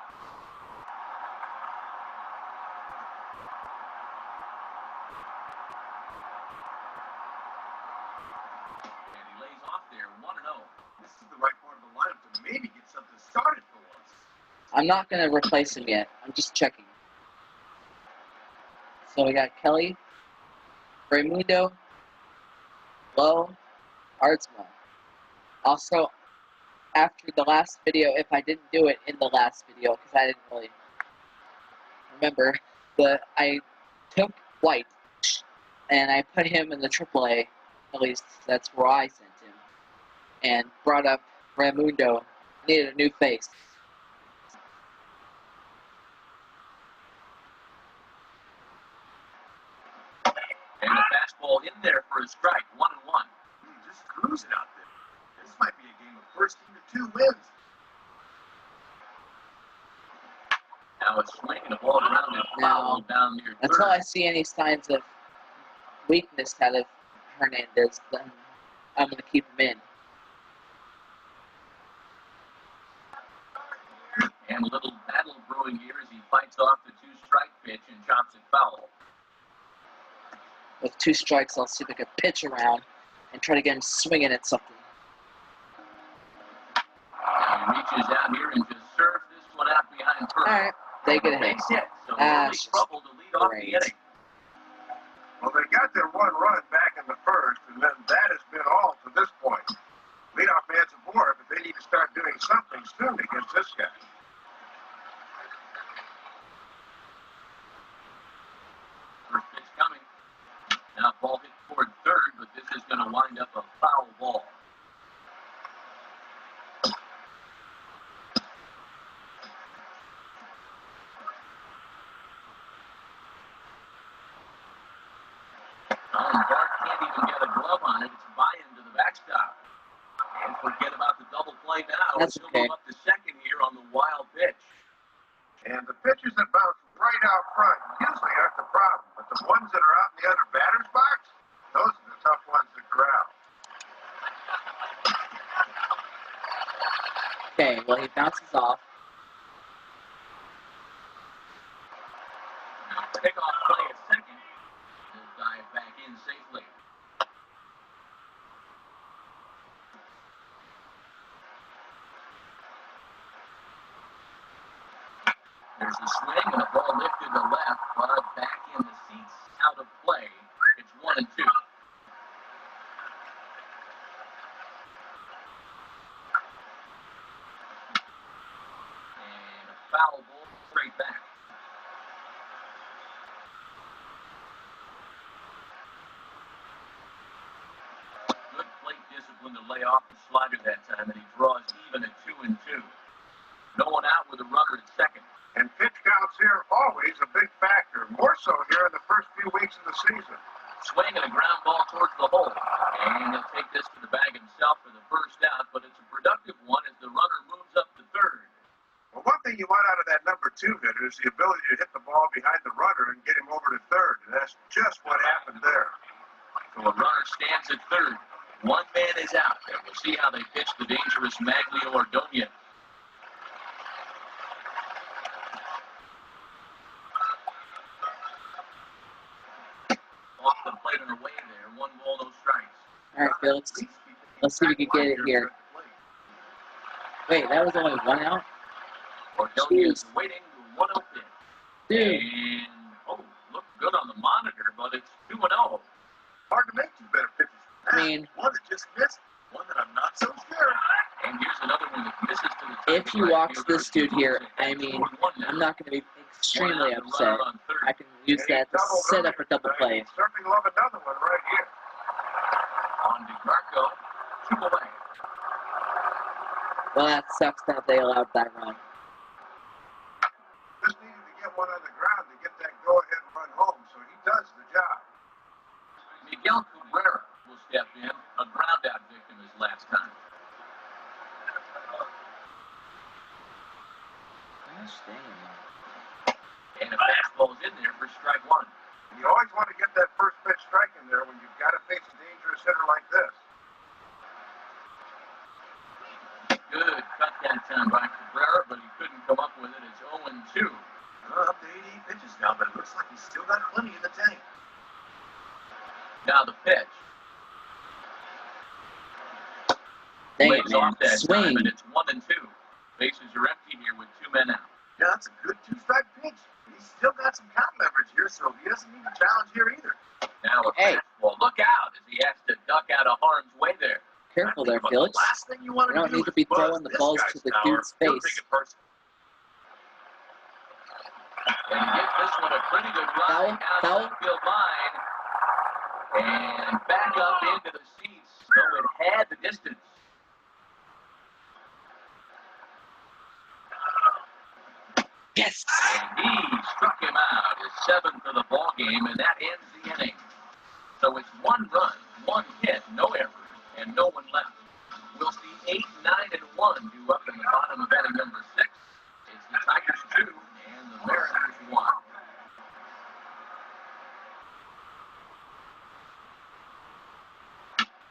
And he lays off there 1-0. This is the right part of the lineup to maybe get something started for once. I'm not going to replace him yet. I'm just checking. So we got Kelly, Raymundo, Lowe, Hartzma. Also, after the last video, if I didn't do it in the last video, because I didn't really remember, but I took White and I put him in the AAA, at least that's where I sent him, and brought up Raymundo. Needed a new face. And the fastball in there for a strike, 1-1. Just cruising out there. This might be a game of first team to 2 wins. Now it's swinging the ball around and foul down near third. Until I see any signs of weakness out of Hernandez, then I'm going to keep him in. And a little battle brewing here as he fights off the 2-strike pitch and chops it foul. With 2 strikes, I'll see if I can pitch around and try to get him swinging at something. Now he reaches out here and just serves this one out behind first. All right, they get a hit. Base hit, so Ah, early trouble to lead off the great. inning. Well, they got their 1 run back in the first, and then that has been all to this point. Leadoff man's aboard, but they need to start doing something soon against this guy. First pitch coming. Now ball hit toward third, but this is going to wind up a foul ball. Bart can't even get a glove on it. It's by him to the backstop. And forget about the double play now. That's He'll okay. move up to second here on the wild pitch. And the pitches that bounce right out front usually aren't the problem, but the ones that are out in the other batter's box, those are the tough ones to corral. Okay, well, he bounces off. Now pickoff play at second. He'll dive back in safely. There's a swing and a ball lifted to left, but back in the seats, out of play. It's 1-2. And a foul ball straight back. Good plate discipline to lay off the slider that time, and he draws even at 2-2. No one out with a runner at second. And pitch counts here always a big factor, more so here in the first few weeks of the season. Swing and a ground ball towards the hole. And he'll take this to the bag himself for the first out, but it's a productive one as the runner moves up to third. Well, one thing you want out of that number 2 hitter is the ability to hit the ball behind the runner and get him over to third, and that's just what happened there. So a runner stands at third. One man is out, and we'll see how they pitch the dangerous Maglio Ordonez. Off the plate and away there. 1 ball, no strikes. All right, Felix. Let's see if we can get it here. Wait, that was only 1 out? Ordonez waiting, 1-0 pitch. Dude. And, looked good on the monitor, but it's 2-0. Hard to make 2 better pitches. I mean, one that just missed, one that I'm not so sure. And here's another one that misses to the if he walks this dude here, I mean, I'm not going to be extremely upset. I can use that to set up a double play. Certainly love another one right here. On DeMarco, 2 away. Well, that sucks that they allowed that run. Just needed to get one on the ground to get that go-ahead run home, so he does the job. Miguel Cabrera will step in, a ground-out victim his last time. Gosh dang. And a fastball is in there for strike 1. You always want to get that first pitch strike in there when you've got to face a dangerous hitter like this. Good cut that time by Cabrera, but he couldn't come up with it. It's 0-2. Up to 88 pitches now, but it looks like he's still got plenty in the tank. Now the pitch. Dang Lays it, man. off that Swing. time, and it's 1-2. Bases are empty here with 2 men out. Yeah, that's a good 2-strike pitch. He's still got some count leverage here, so he doesn't need a challenge here either. Now a fastball. Look out as he has to duck out of harm's way there. Careful there, Felix. The last thing you want You to don't do need to be is buzz throwing the this balls guy's to the power. dude's He'll face. take it personally. And he gives this one a pretty good ride down the Foul. left field line. And back up into the seats, though it had the distance. Yes! And he struck him out, his 7th of the ball game, and that ends the inning. So it's 1 run, 1 hit, no errors, and no one left. We'll see 8, 9, and 1 due up in the bottom of inning number 6. It's the Tigers 2 and the Mariners 1.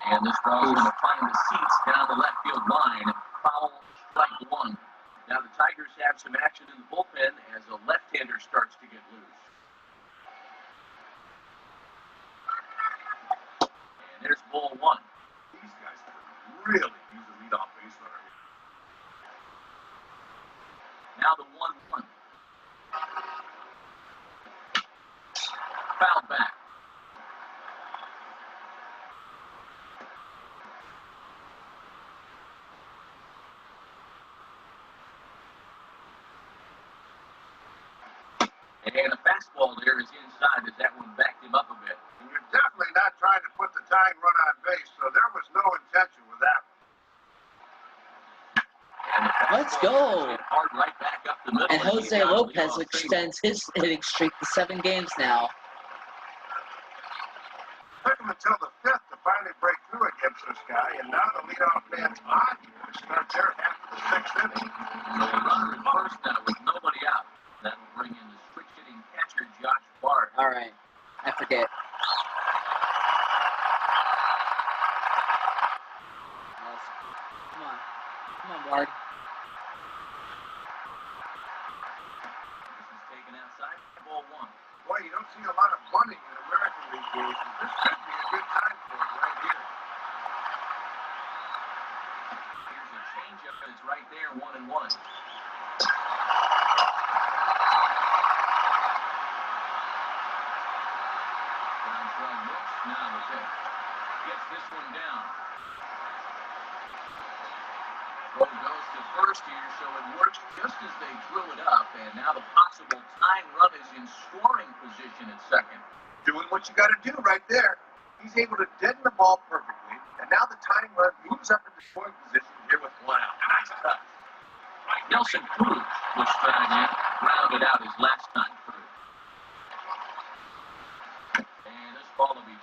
And this ball's going to find the seats down the left field line. Foul, strike 1. Now the Tigers have some action in the bullpen as a left-hander starts to get loose. And there's ball 1. These guys could really use a leadoff base runner. Now the 1-1. Foul back. And a fastball there is inside as that one backed him up a bit. And you're definitely not trying to put the tying run on base, so there was no intention with that one. Let's go! Hard right back up the middle. And Jose Lopez extends his hitting streak to 7 games now. Took him until the 5th to finally break through against this guy, and now the leadoff man's on here to start there after the 6th inning. So a runner at first now with nobody out. That will bring in the switch-hitting catcher, Josh Bart. All right. I forget. Come on. Come on, Bard. This is taken outside. Ball 1. Boy, you don't see a lot of bunting in American League games, and this could be a good time for it right here. Here's a changeup, and it's right there, 1-1. Now the pitch. Gets this one down. Throw goes to first here, so it works just as they drew it up, and now the possible tying run is in scoring position at second. Doing what you got to do right there. He's able to deaden the ball perfectly, and now the tying run moves up into scoring position here with 1 out. Nice touch. Nelson Cruz was trying to round it out his last time through. And this ball will be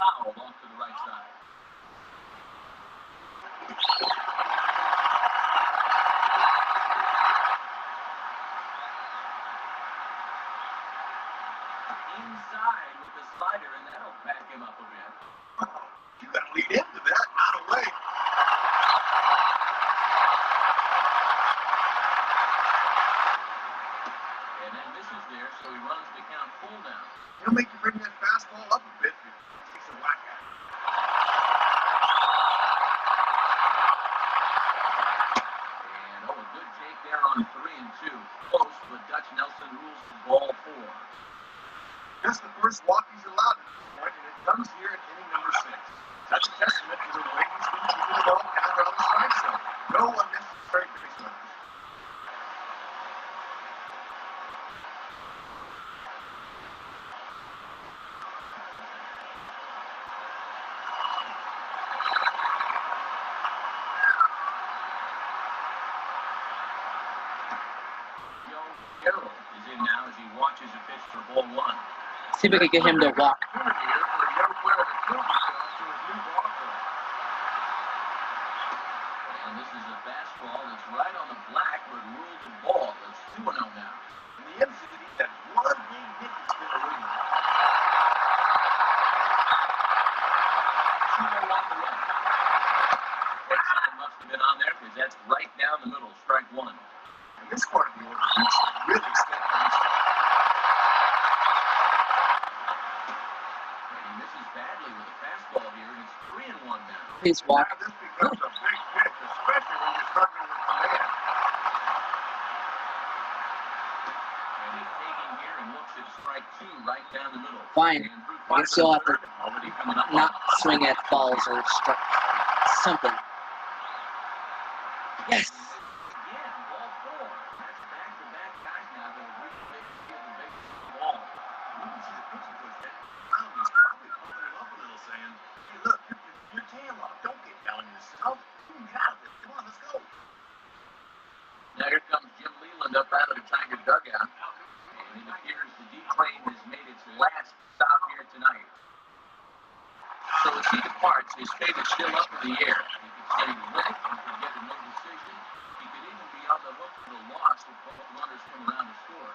fouled off to the right side. Inside with the slider, and that'll back him up a bit. You got to lead into that, not away. And then this is there, so he runs the count full down. He'll make you bring that fastball up a bit. Takes a whack at it. And a good take there on 3-2. Close, but Dutch Nelson rules the ball 4. That's the first walk he's allowed at this point, and it comes here in inning number 6. That's a testament to the way he's been keeping the ball down around the strike zone. No unnecessary base runners. Joe Carroll is in now as he watches a pitch for ball 1. See if we can get him to walk. And this is a fastball that's right on the black, but ruled the ball. It's 2-0 now. In the MCD, that one big hit that's been a ring. 2-0 on the run. That sign must have been on there because that's right down the middle, strike 1. And this part of the order is really stepping. He misses badly with a fastball here, and it's 3-1 now. Please walk. Now this becomes a big pitch, especially when you're struggling with command. And he's taking here and looks at strike 2 right down the middle. Fine. I guess you'll have to Already coming up not swing at balls or something. Yes. again, ball 4. That's back-to-back guys now that are really making the bases of the ball. This is a pitching coach that Brown's probably pumping him up a little, saying, hey, look, your tail off. Don't get down yourself. You got this. Come on, let's go. Now here comes Jim Leland up out of the Tiger dugout. And it appears the D-Train has made its last stop here tonight. So as he departs, his fate is still up in the air. He could stay with it, he could get a no decision. He could even be on the hook for the loss if both runners come around to score.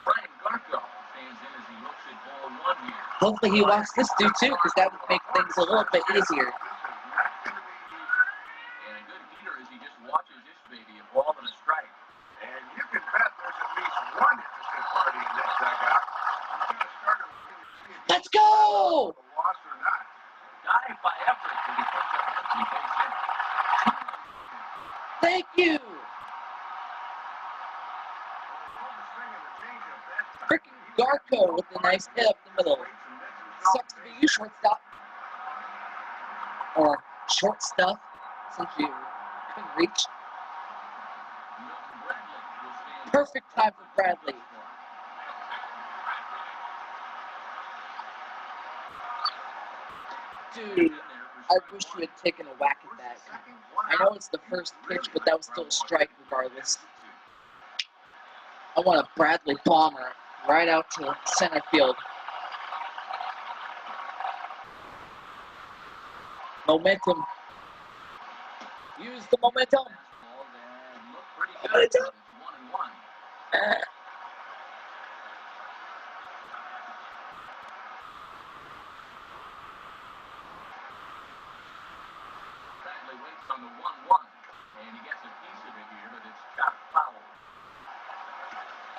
Brian Garko stands in as he looks at ball 1 here. Hopefully he walks this dude too, because that would make things a little bit easier. And a good heater as he just watches this baby, a ball and a strike. And you can bet there's at least one interested party in that dugout. Let's go! Loss or not. Dive by effort, but he comes up empty base hit. Thank you! Freaking Garko with a nice hit up the middle. Sucks to be you, shortstop. Or short stuff, since you couldn't reach. Perfect time for Bradley. Dude, I wish you had taken a whack at that. I know it's the first pitch, but that was still a strike regardless. I want a Bradley bomber right out to center field. Momentum. Use the momentum. Momentum. Bradley waits on the 1-1, and he gets a piece of it here, but it's chopped foul.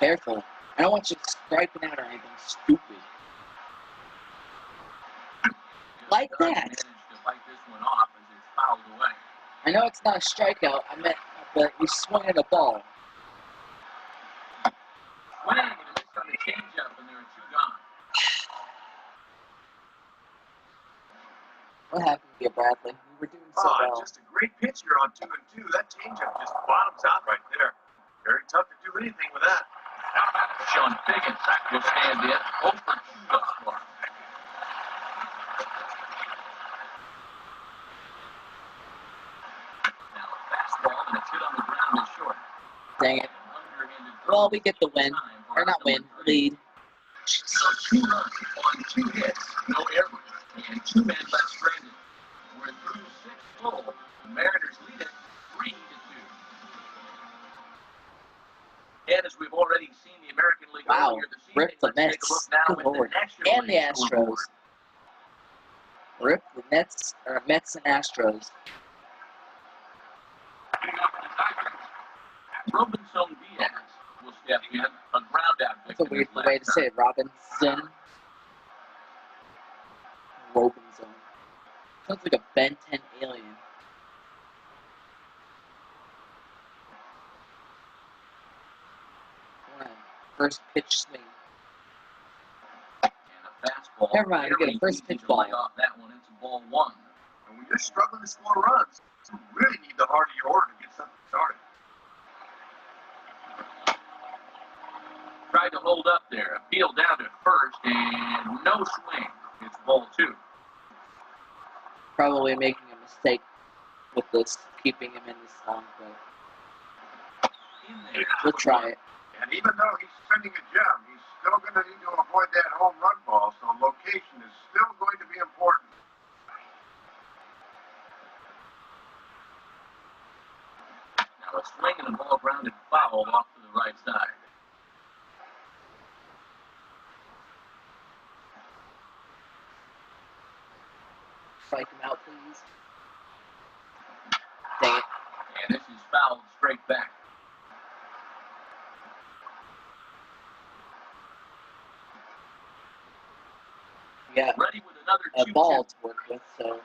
Careful. I don't want you striking out or anything stupid. Like that. Managed to fight this one off as it's fouled away. I know it's not a strikeout. I meant that you swung at a ball. Swing and a miss on the changeup, and there are 2 gone. What happened here, Bradley? We were doing so well. Just a great pitch here on 2-2. That changeup just bottoms out right there. Very tough to do anything with that. Sean Piggins will stand in 0 for 2 thus far. Now a fastball and it's hit on the ground and short. Dang it. Well, we get the win. Or not win, lead. So 2 runs on 2 hits, no errors. And 2-man left stranded. We're through 6 full. The Mariners lead it 3-2. And as we've already seen the American League earlier this evening, Rip the let's take a look Mets. now Good at the Lord. National And the League Astros. scoreboard. Rip the Mets and Astros. Robinson Diaz will step in, a ground out That's a victim weird his way to last say it. Robinson. Sounds like a Ben 10 alien. First pitch swing. And a fastball. Never mind, we get a first pitch ball. Off that one, it's ball 1. And when you're struggling to score runs, you really need the heart of your order to get something started. Tried to hold up there. Appeal down to first, and no swing. It's ball 2. Probably making a mistake with this, keeping him in this long play. In there. We'll try it. And even though he's spending a gem, he's still going to need to avoid that home run ball, so location is still going to be important. Now a swing and a ball grounded foul off to the right side. Strike him out, please. Dang it. And this is fouled straight back. We got Ready with another a 2-2. ball to work with, so.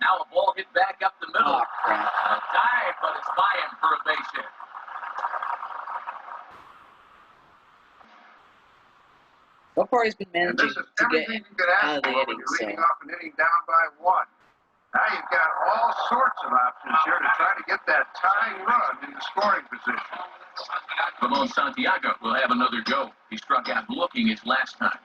Now a ball hit back up the middle. Oh, crap. A dive, but it's by him for a base hit. So far, he's been And managing this is to get everything you could out ask of the for when inning, you're so. leading off an inning down by 1. Now you've got all sorts of options here to try to get that tying run into scoring position. Ramon Santiago will have another go. He struck out looking his last time.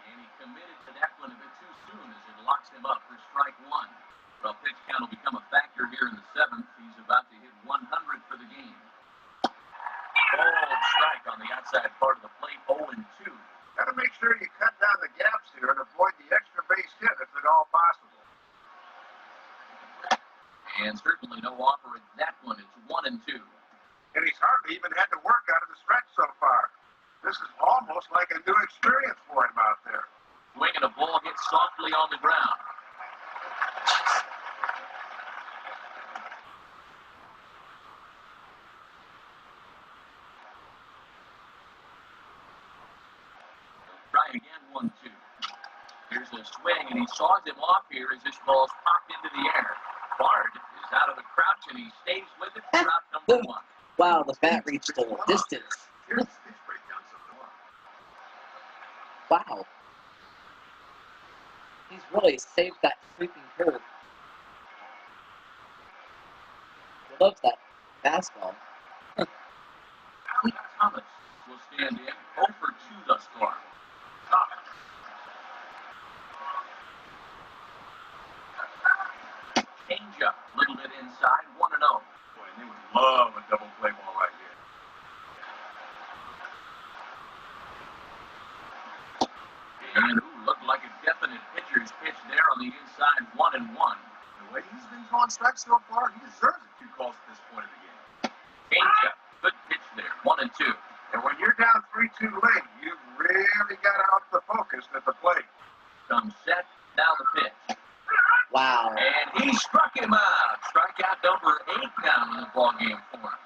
And he committed to that one a bit too soon as it locks him up for strike 1. Well, pitch count will become a factor here in the 7th. He's about to hit 100 for the game. Bold strike on the outside part of the plate, 0-2. Got to make sure you cut down the gaps here and avoid the extra base hit if at all possible. And certainly no offer at that one. It's 1-2. And he's hardly even had to work out of the stretch so far. This is almost like a new experience for him out there. Swing and a ball hit softly on the ground. Try again, 1-2. Here's a swing, and he saws him off here as this ball's popped into the air. Bard is out of the crouch, and he stays with it for out number 1. Wow, the bat reached a distance. Here's the pitch breakdown so far. Wow. He's really saved that freaking curve. He loves that fastball. Thomas will stand in. 0 for 2 thus far. Thomas. Changeup, a little bit inside, 1-0. Boy, they would love a double play ball right here. And looked like a definite pitcher's pitch there on the inside, 1-1. The way he's been throwing strikes so far, he deserves a 2 calls at this point of the game. Changeup, good pitch there, 1-2. And when you're down 3-2 late, you've really got out the focus at the plate. Comes set, now the pitch. Wow. And he struck him out. Strikeout number 8 now in the ballgame for him.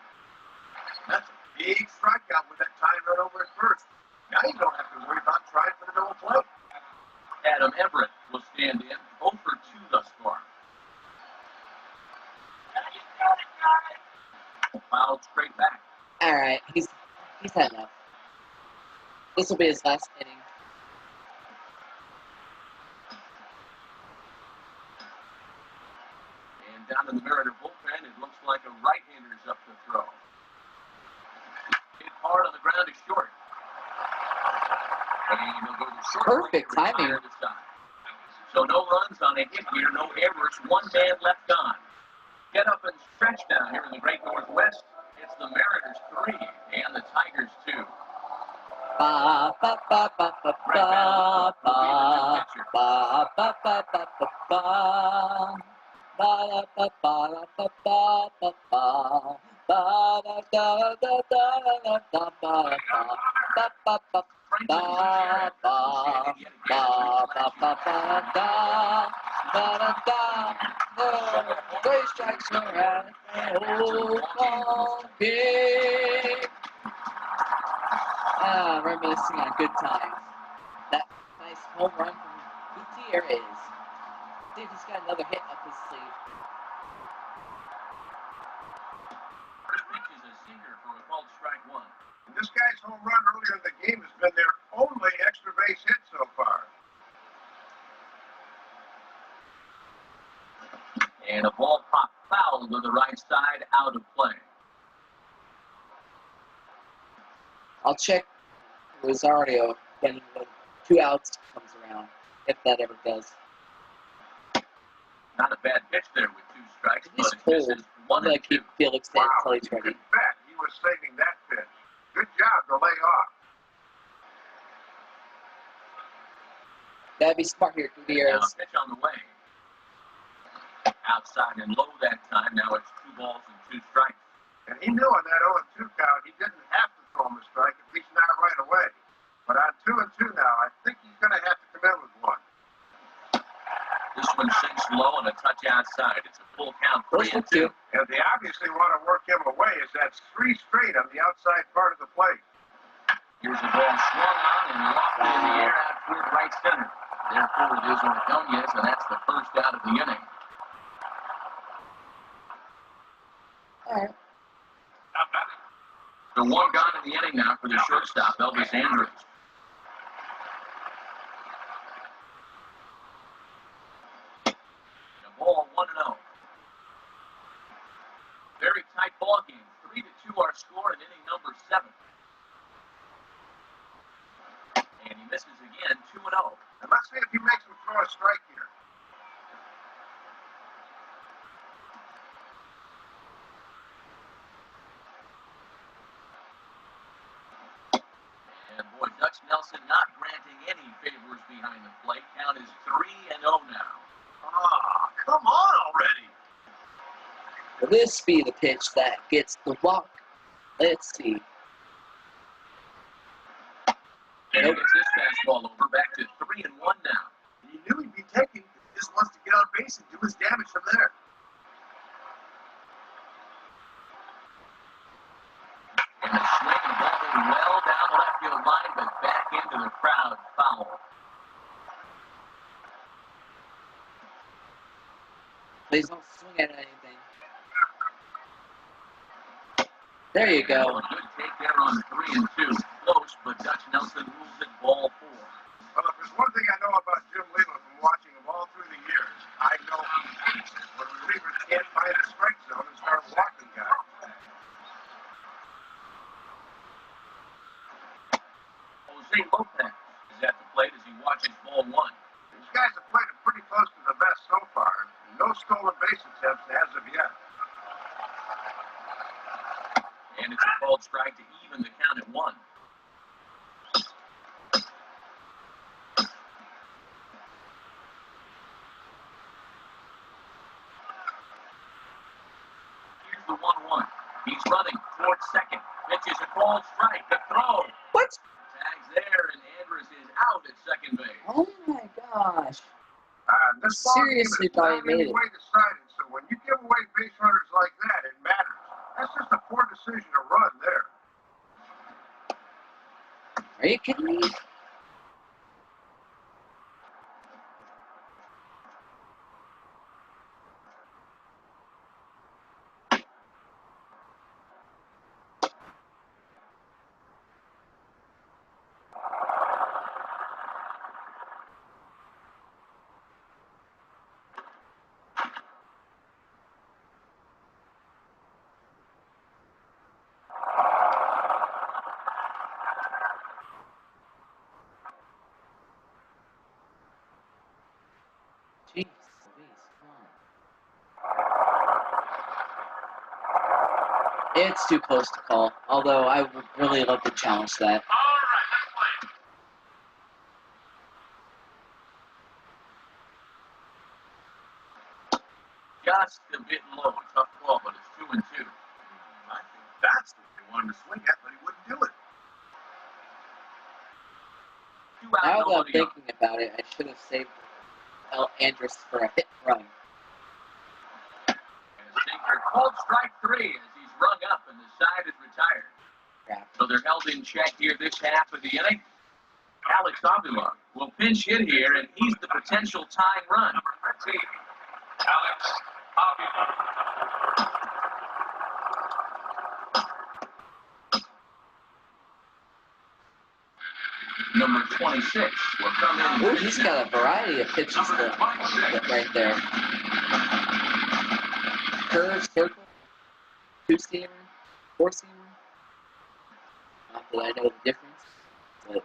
That's a big strikeout with that time run over at first. Now you don't have to worry about trying for the double play. Adam Everett will stand in. 0 for 2 thus far. Fouled straight back. All right, he's had enough. This will be his last inning. And down in the Mariner bullpen, it looks like a right-hander's up to throw. Hit hard on the ground is short. And he'll go to short. Perfect timing. So no runs on a hit here, no errors, 1 man left on. Get up and stretch down here in the Great Northwest. It's the Mariners 3 Ba ba ba ba ba ba ba ba ba ba ba ba ba. Ba ba ba ba ba ba ba ba. Ba da da da da da da ba ba ba ba ba ba ba ba ba ba da da da. No, 3 strikes around. Oh, ball game. Reminiscing on good times. That nice home run from Gutierrez. See if he's got another hit up his sleeve. First pitch is a sinker for a called strike one. This guy's home run earlier in the game has been their only extra base hit so far. And a ball popped foul to the right side, out of play. I'll check Rosario when 2 outs comes around, if that ever does. Not a bad pitch there with 2 strikes, He's but it cold. misses I'm 1 going and to 2. keep Felix there until Wow, he's you ready. could bet he was saving that pitch. Good job to lay off. Gotta be smart here, Now a Gutierrez. pitch on the way. Outside and low that time. Now it's 2 balls and 2 strikes. And he knew on that 0-2 count he didn't have to throw him a strike, at least not right away. But on 2-2 now, I think he's going to have to come in with one. This one sinks low and a touch outside. It's a full count, 3-2. And they obviously want to work him away, as that's 3 straight on the outside part of the plate. Here's the ball swung on and lofted in the air out toward right center. Therefore, it is Ordonez, and that's the first out of the inning. All right. So 1 gone in the inning now for the shortstop, Elvis Andrews. The ball 1-0. Very tight ball game. 3-2 our score in inning number 7. And he misses again, 2-0. And let's see if he makes him throw a strike here. And boy, Dutch Nelson not granting any favors behind the plate. Count is 3-0 now. Ah, come on already. Will this be the pitch that gets the walk? Let's see. And he gets this fastball over, back to 3-1 now. He knew he'd be taken. He just wants to get on base and do his damage from there. And the swing and the ball hit well down the left field line, but back into the crowd, foul. Please don't swing at anything. There you go. A good take there on 3-2. Close, but Dutch Nelson rules it ball 4. Well, if there's one thing I know about Jim Leyland from watching him all through the years, I know he hates it when relievers can't find a strike zone and start walking guys. Jose Lopez is at the plate as he watches ball 1. These guys have played it pretty close to the best so far. No stolen base attempts as of yet. And it's a called strike to even the count at 1. Here's the 1-1. He's running towards second. Pitches a called strike. The throw. What? Tags there, and Andrus is out at second base. Oh my gosh. This ball game Seriously is thought he not made any it. way decided, so when you give away base runners like that, it matters. That's just a poor decision to run there. Are you kidding me? Jeez, please, come on. It's too close to call, although I would really love to challenge that. All right, bit low. Tough ball, but it's 2-2. I think that's what they wanted to swing at, but he wouldn't do it. 2 out, Now that I'm nobody on. thinking about it, I should have saved Andrus for a hit and run. And a sinker, called strike 3 as he's rung up and the side is retired. Crap. So they're held in check here this half of the inning. Alex Avila will pinch hit here, and he's the potential tying run. Alex Avila. Number 26 will come in. Ooh, he's got a variety of pitches right there. Curve, circle, two-seamer, four-seamer. Not that I know the difference, but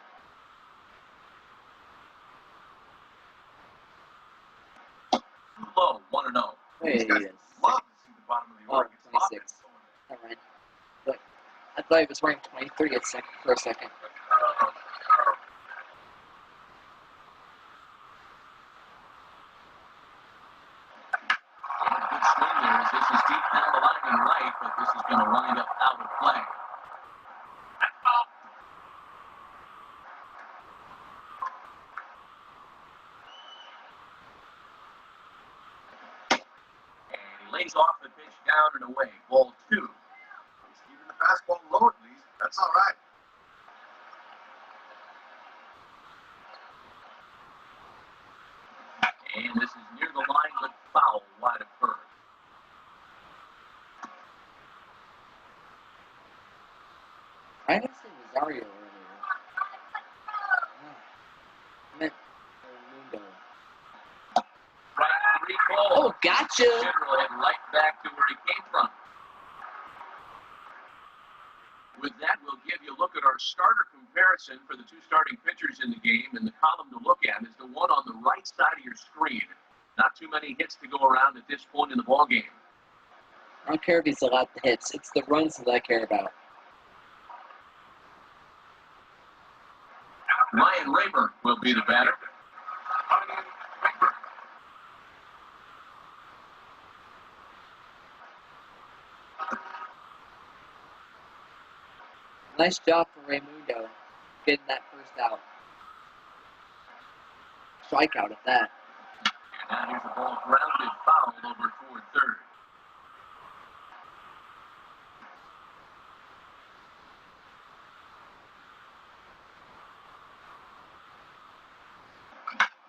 Too low, 1-0. wait, These guys yes. love to see the bottom of the order. It's 26. Never mind. But I thought he was wearing 23 for a second. Good swing there as this is deep down the line and right, but this is going to wind up out of play. And he lays off the pitch down and away. Ball 2. He's keeping the fastball low at least. That's all right. And this is near the line, but foul, wide of first. I didn't say Rosario earlier. I meant Mundo. Right 3 ball. Oh, gotcha! General head right back to where he came from. With that, we'll give you a look at our starter comparison for the 2 starting pitchers in the game, and the column to look at is the one on the right side of your screen. Not too many hits to go around at this point in the ballgame. I don't care if he's allowed the hits. It's the runs that I care about. Ryan Rayburn will be the batter. Nice job for Raymundo getting that first out. Strikeout at that. And now here's a ball grounded foul over toward third.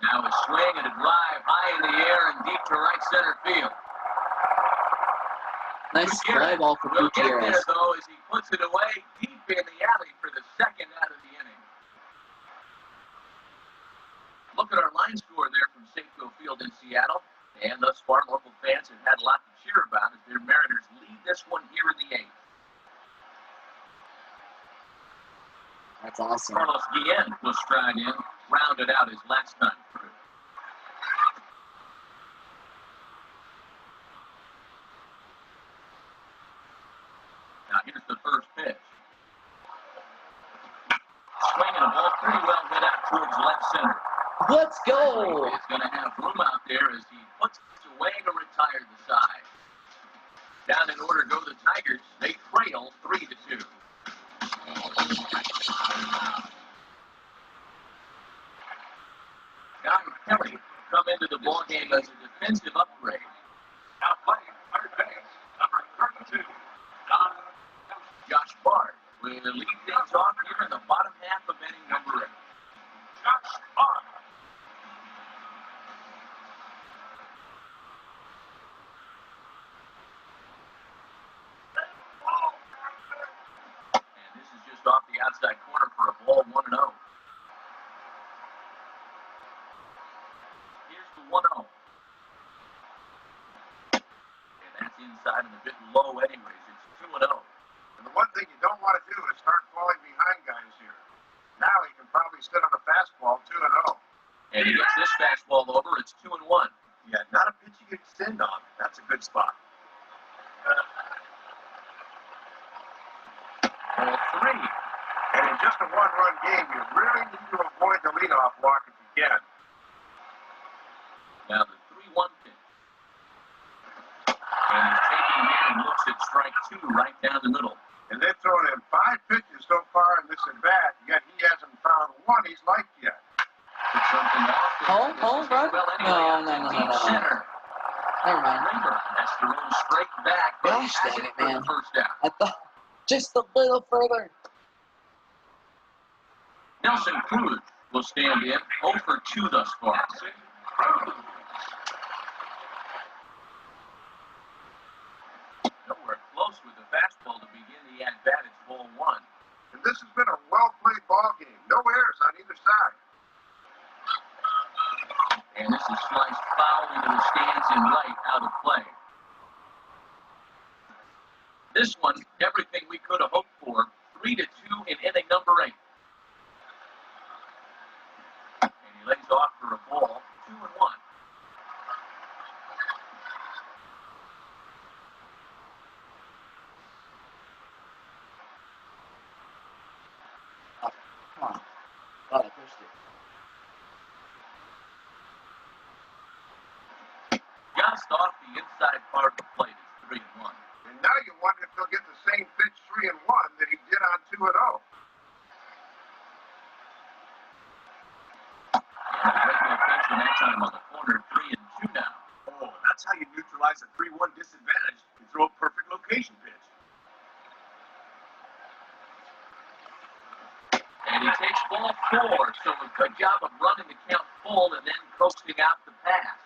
Now a swing and a drive high in the air and deep to right center field. Nice fly ball for Will get there, Gutierrez. though, as he puts it away deep in the alley for the second out of the inning. Look at our line score there from Safeco Field in Seattle. And thus far, local fans have had a lot to cheer about as their Mariners lead this one here in the 8th. That's awesome. Carlos Guillen will stride in, rounded out his last time through. Now here's the first pitch. Swinging a ball pretty well hit out towards left center. Let's go! He's going to have room out there as he puts this away to retire the side. Down in order go the Tigers. They trail 3-2. Don Kelly come into the ballgame as a defensive upgrade. Now playing third base, number 32, Don Kelly. Josh Bard will lead things off here in the bottom half of inning number 8. Josh Bard. And this is just off the outside corner for a ball 1-0. Here's the 1-0. And that's inside and a bit low anyways. It's 2-0. And the one thing you don't want to do is start falling behind guys here. Now he can probably sit on a fastball 2-0. And he gets this fastball over. It's 2-1. Yeah, not a pitch you can extend on. That's a good spot. Ball 3. And in just a one-run game, you really need to avoid the leadoff walk if you can. Now the 3-1 pitch. And strike 2 right down the middle. And they've thrown him 5 pitches so far in this at-bat, yet he hasn't found one he's liked yet. Put something off. Home run? Well, anyway, No. deep center. Never mind. Ranger has to run straight back, but Gosh, he has dang it it, for man. the first down. I thought just a little further. Nelson Cruz will stand in 0 for 2 thus far. Nowhere close with the fastball to begin the at-bat. It's ball 1. And this has been a well-played ball game. No errors on either side. And this is sliced foul into the stands in right, out of play. This one, everything we could have hoped for. 3-2 in inning number 8. And he lays off for a ball. 2-1. Oh, come on. Oh, I pushed it. Just off the inside part of the plate. It's 3-1. And now you wonder if he'll get the same pitch 3-1 that he did on 2-0. And a regular pitch, and that time on the corner. 3-2 now. Oh, that's how you neutralize a 3-1 disadvantage. You throw a perfect location pitch. And he takes ball 4, so a good job of running the count full and then coasting out the pass.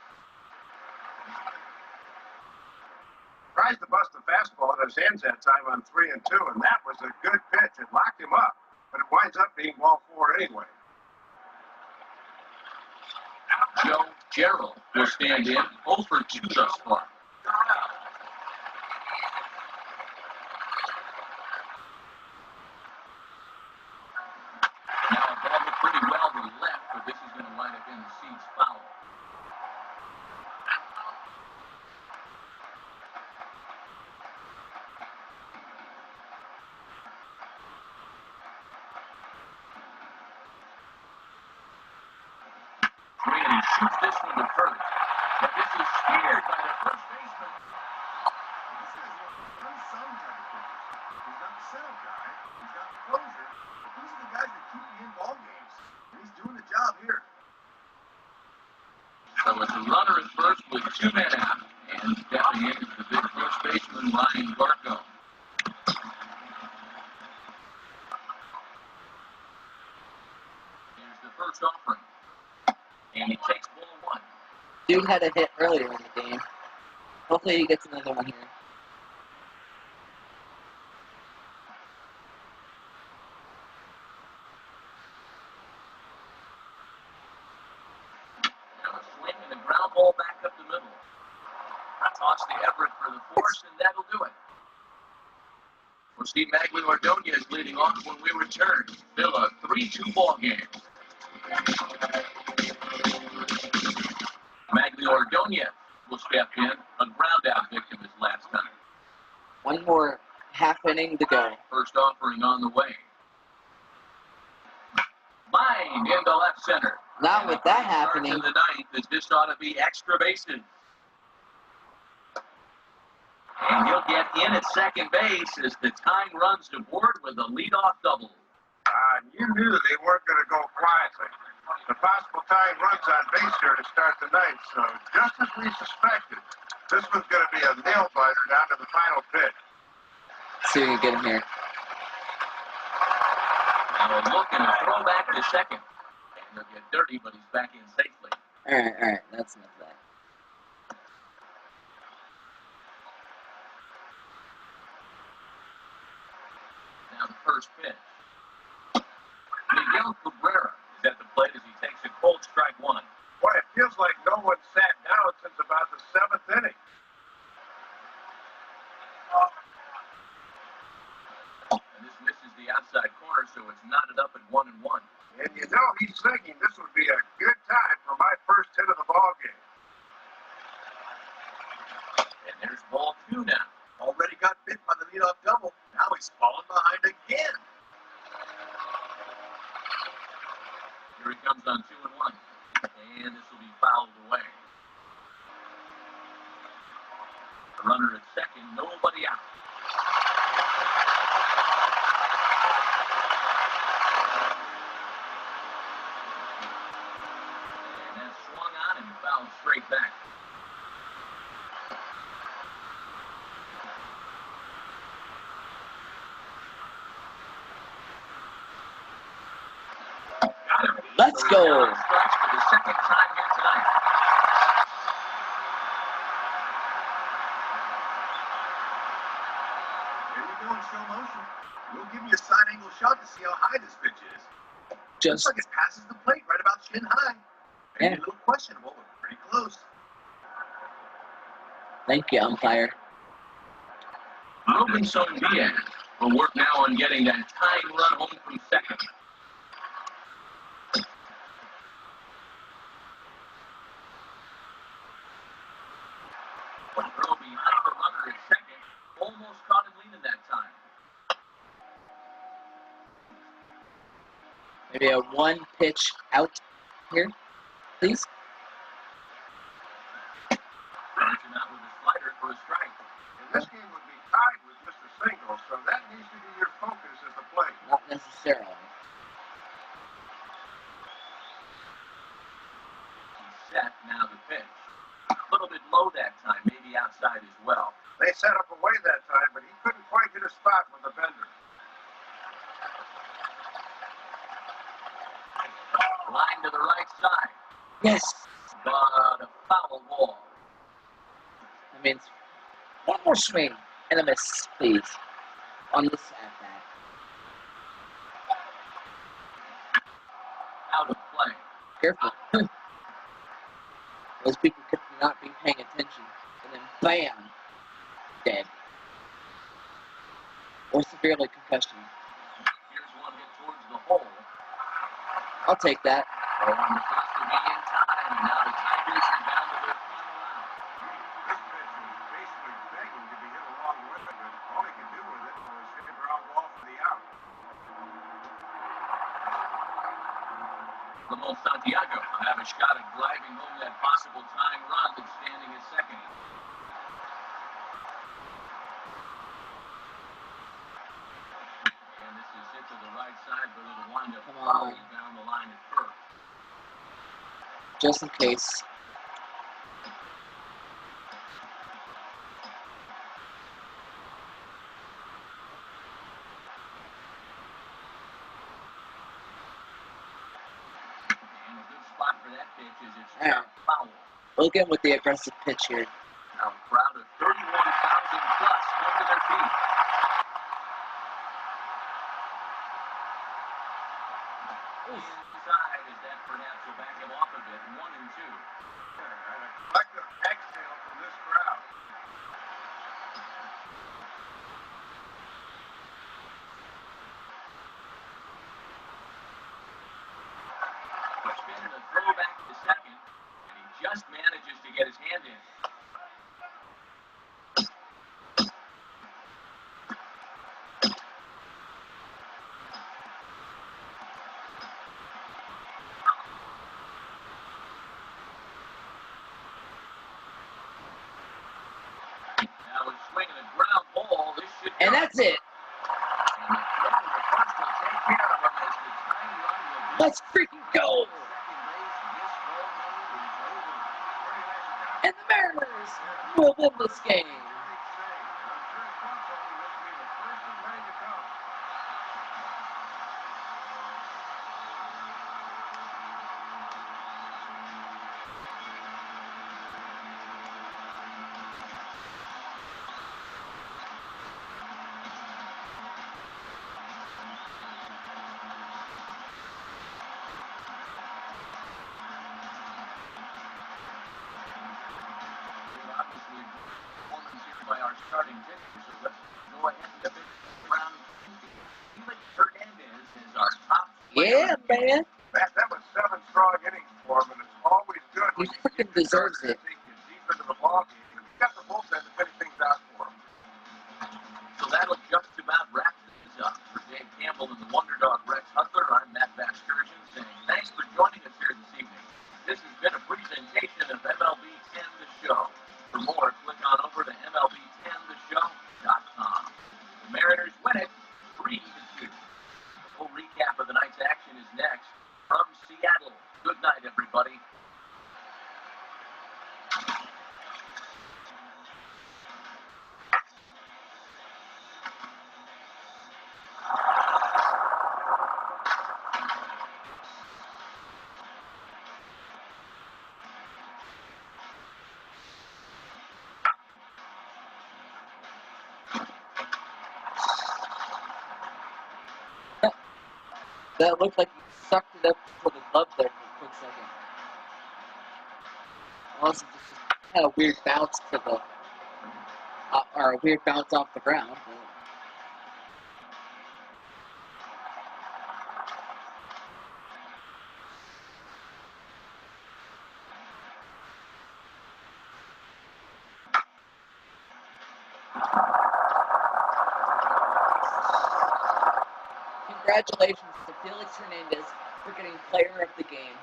Tries to bust the fastball in his hands that time on 3-2, and that was a good pitch. It locked him up, but it winds up being ball 4 anyway. Joe Gerald will stand in 0 for 2 thus far. Now a ball hit pretty well to the left, but this is going to wind up in the seats foul. Green shoots this one to first, but this is steered by the first baseman. This is an unsung type of pitcher. He's not the setup guy. He's not the closer. But these are the guys that keep you in ball games. And he's doing the job here. So it's a runner at first with 2 men out, and stepping in is the big first baseman, Ryan Garco. Here's the first offering, and he takes ball 1. Dude had a hit earlier in the game. Hopefully he gets another one here. Now a swing and a ground ball back up the middle. Toss to Everett for the force, and that'll do it. Well, Steve Magliardone is leading off when we return. Still a 3-2 ball game. Magliardone will step in, a ground out victim his last time. One more half inning to go. First offering on the way. Line into left center. Not with that happening. In the ninth, as this ought to be extra bases. And he'll get in at second base as the time runs to board with a leadoff double. You knew they weren't going to go quietly. The possible tying runs on base here to start the ninth, so just as we suspected, this was going to be a nail-biter down to the final pitch. See if we can get him here. Now a look and a throw back to second. And he'll get dirty, but he's back in safely. All right. That's enough of that. Now the first pitch. Miguel Cabrera is at the plate as he takes a cold strike 1. Boy, it feels like no one sat down since about the 7th inning. And this misses the outside corner, so it's knotted up at 1-1. And you know he's thinking this would be a good time for my first hit of the ball game. And there's ball 2 now. Already got bit by the leadoff double. Now he's falling behind again. Here he comes on 2-1. And this will be fouled away. The runner at second, nobody out. Let's go. For the second time here tonight. Here we go in slow motion. We'll give you a side angle shot to see how high this pitch is. Looks like it passes the plate right about shin high. Maybe a little questionable, but pretty close. Thank you, umpire. Robinson Diaz will work now on getting that tying run home from second. Throw behind the runner at second. Almost caught him leaning that time. Maybe a one pitch out here, please. Branching out with a slider for a strike. And this game would be tied with Mr. Single, so that needs to be your focus as the play. Not necessarily. He's set, now the pitch. A little bit low that time, maybe outside as well. They set up away that time, but he couldn't quite hit a spot with the bender. Line to the right side. Yes. But a foul ball. That means one more swing and a miss, please, on this at-bat. Out of play. Careful. Those people could not be paying attention. And then bam, dead. Or severely concussion. Here's one hit towards the hole. I'll take that. On the first to be in time. Now the Tigers are down to their final out. This pitch was basically begging to be hit along with it, but all he could do with it was hit a ground ball for the out. Ramon Santiago will have a shot at driving home that possible tying run that's standing at second. And this is hit to the right side, but it'll wind up foul down the line at first. Just in case. And a good spot for that pitch is it's Yeah. foul. Look at with the aggressive pitch here. Now a crowd of 31,000 plus come to their feet. Inside is that perhaps will back him off a bit. 1 and 2. And a collective exhale from this crowd. Spin and a throw back to second, and he just manages to get his hand in. Now it's swinging a ground ball. This should And that's it. And the throw to the first will take care of him as the tying run will be Let's freaking go. second base. This ball game is over. And the Mariners will win this game. Big save. I'm sure Punch will be the first of many to come. Obviously, performance here by our starting pitcher. So let's go ahead and get it round 2. Felix Hernandez is our top Yeah, man. That was 7 strong innings for him, and it's always good He when you freaking get the deserves starter it. to take you deep into the ballgame. But you got the bullpen to finish things out for him. So that'll just about wrap this up. For Dave Campbell and the Wonder Dog Rex Hutler, I'm Matt Vasturgeon saying thanks for joining us here this evening. This has been a presentation of MLB 10 The Show. For more, click on over to MLB10theshow.com. The Mariners win it 3-2. A full recap of the night's action is next from Seattle. Good night, everybody. That looked like he sucked it up with his glove there for a quick second. Also, just had a weird bounce to the, or a weird bounce off the ground. Congratulations to Felix Hernandez for getting player of the game.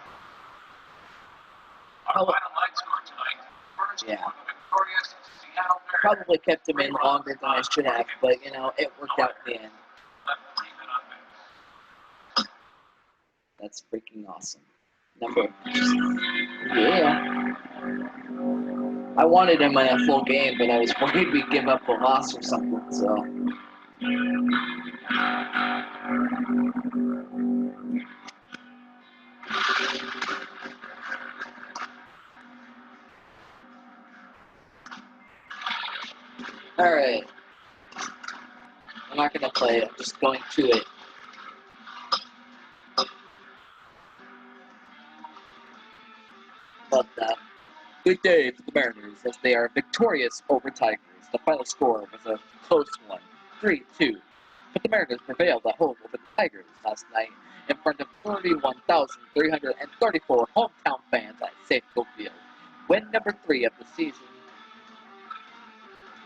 Our final line score tonight. First, Yeah. for the victorious Seattle Mariners. Probably kept him in longer than I should have, but, you know, it worked out in the end. Left the team in offense. That's freaking awesome. Yeah. I wanted him in a full game, but I was worried we'd give up a loss or something, so. Alright. I'm not going to play it. I'm just going to it. But, good day for the Mariners as they are victorious over Tigers. The final score was a close one, 3-2. But the Mariners prevailed at home over the Tigers last night in front of 31,334 hometown fans at Safeco Field. Win number 3 of the season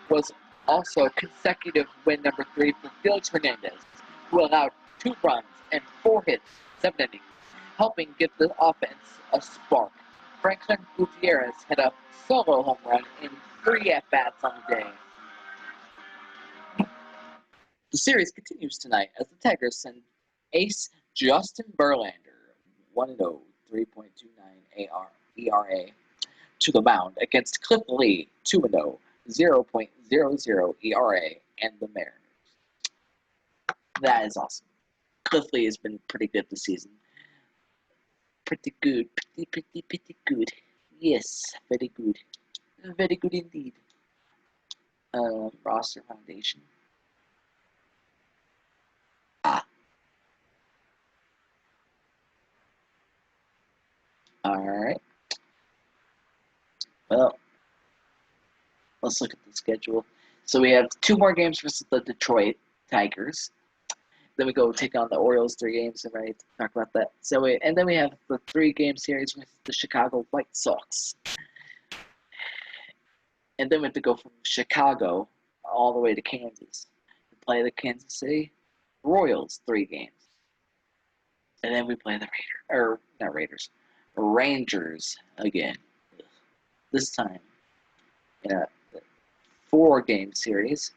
was also consecutive win number 3 for Felix Hernandez, who allowed 2 runs and 4 hits, 7 innings, helping give the offense a spark. Franklin Gutierrez had a solo home run in 3 at-bats on the day. The series continues tonight as the Tigers send ace Justin Verlander, 1-0, 3.29 ERA, to the mound against Cliff Lee, 2-0, 0.00 ERA, and the Mariners. That is awesome. Cliff Lee has been pretty good this season. Pretty good. Pretty good. Yes, very good. Very good indeed. Roster foundation. Alright. Well, let's look at the schedule. So we have 2 more games versus the Detroit Tigers. Then we go take on the Orioles 3 games, and right, talk about that. And then we have the 3-game series with the Chicago White Sox. And then we have to go from Chicago all the way to Kansas to play the Kansas City Royals 3 games. And then we play the Rangers again. This time in a 4-game series.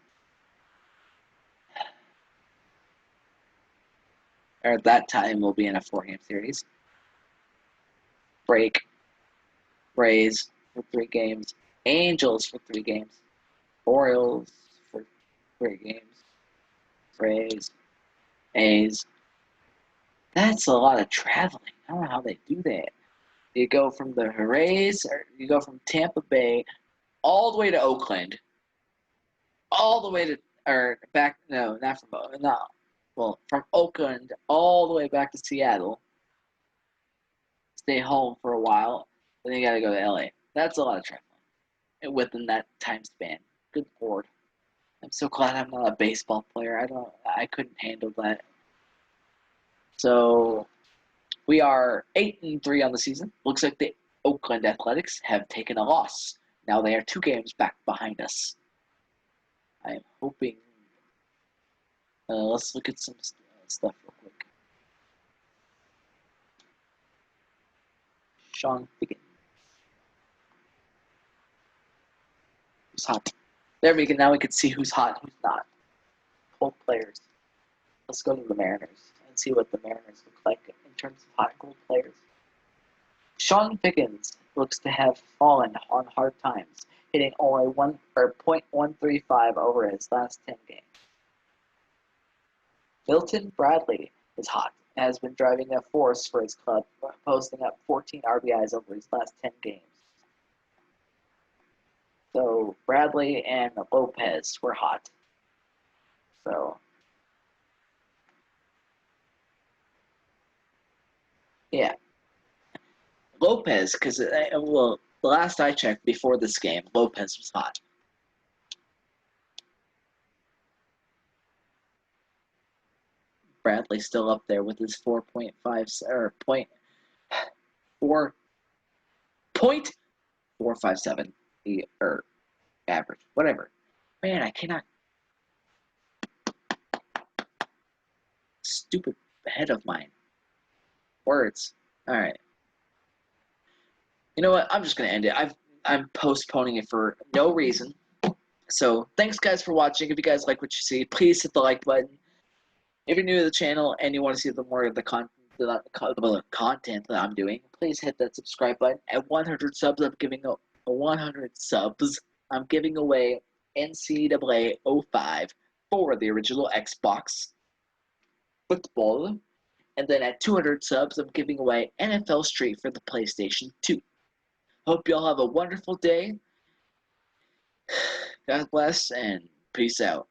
Or at that time, we'll be in a 4-game series. Break. Rays for 3 games. Angels for 3 games. Orioles for 3 games. Rays. A's. That's a lot of traveling. I don't know how they do that. You go from the Rays, or you go from Tampa Bay all the way to Oakland. All the way to, or back, no, not from, no. Well, from Oakland all the way back to Seattle. Stay home for a while. Then you gotta go to LA. That's a lot of traveling. And within that time span. Good Lord. I'm so glad I'm not a baseball player. I couldn't handle that. So we are 8-3 on the season. Looks like the Oakland Athletics have taken a loss. Now they are 2 games back behind us. I am hoping. Let's look at some stuff real quick. Sean Figgin. Who's hot? There we go. Now we can see who's hot, who's not. Cold players. Let's go to the Mariners and see what the Mariners look like in terms of hot and cold players. Sean Figgins looks to have fallen on hard times, hitting only .135 over his last 10 games. Milton Bradley is hot and has been driving a force for his club, posting up 14 RBIs over his last 10 games. So Bradley and Lopez were hot. So Yeah. Lopez, because, well, the last I checked before this game, Lopez was hot. Bradley still up there with his 4.5 or point 4.457 or average, whatever. Man, I cannot. Stupid head of mine. Words. All right. You know what? I'm just gonna end it. I'm postponing it for no reason. So thanks guys for watching. If you guys like what you see, please hit the like button. If you're new to the channel and you want to see the more of the content that I'm doing, please hit that subscribe button. At 100 subs, I'm giving 100 subs. I'm giving away NCAA 05 for the original Xbox football. And then at 200 subs, I'm giving away NFL Street for the PlayStation 2. Hope you all have a wonderful day. God bless and peace out.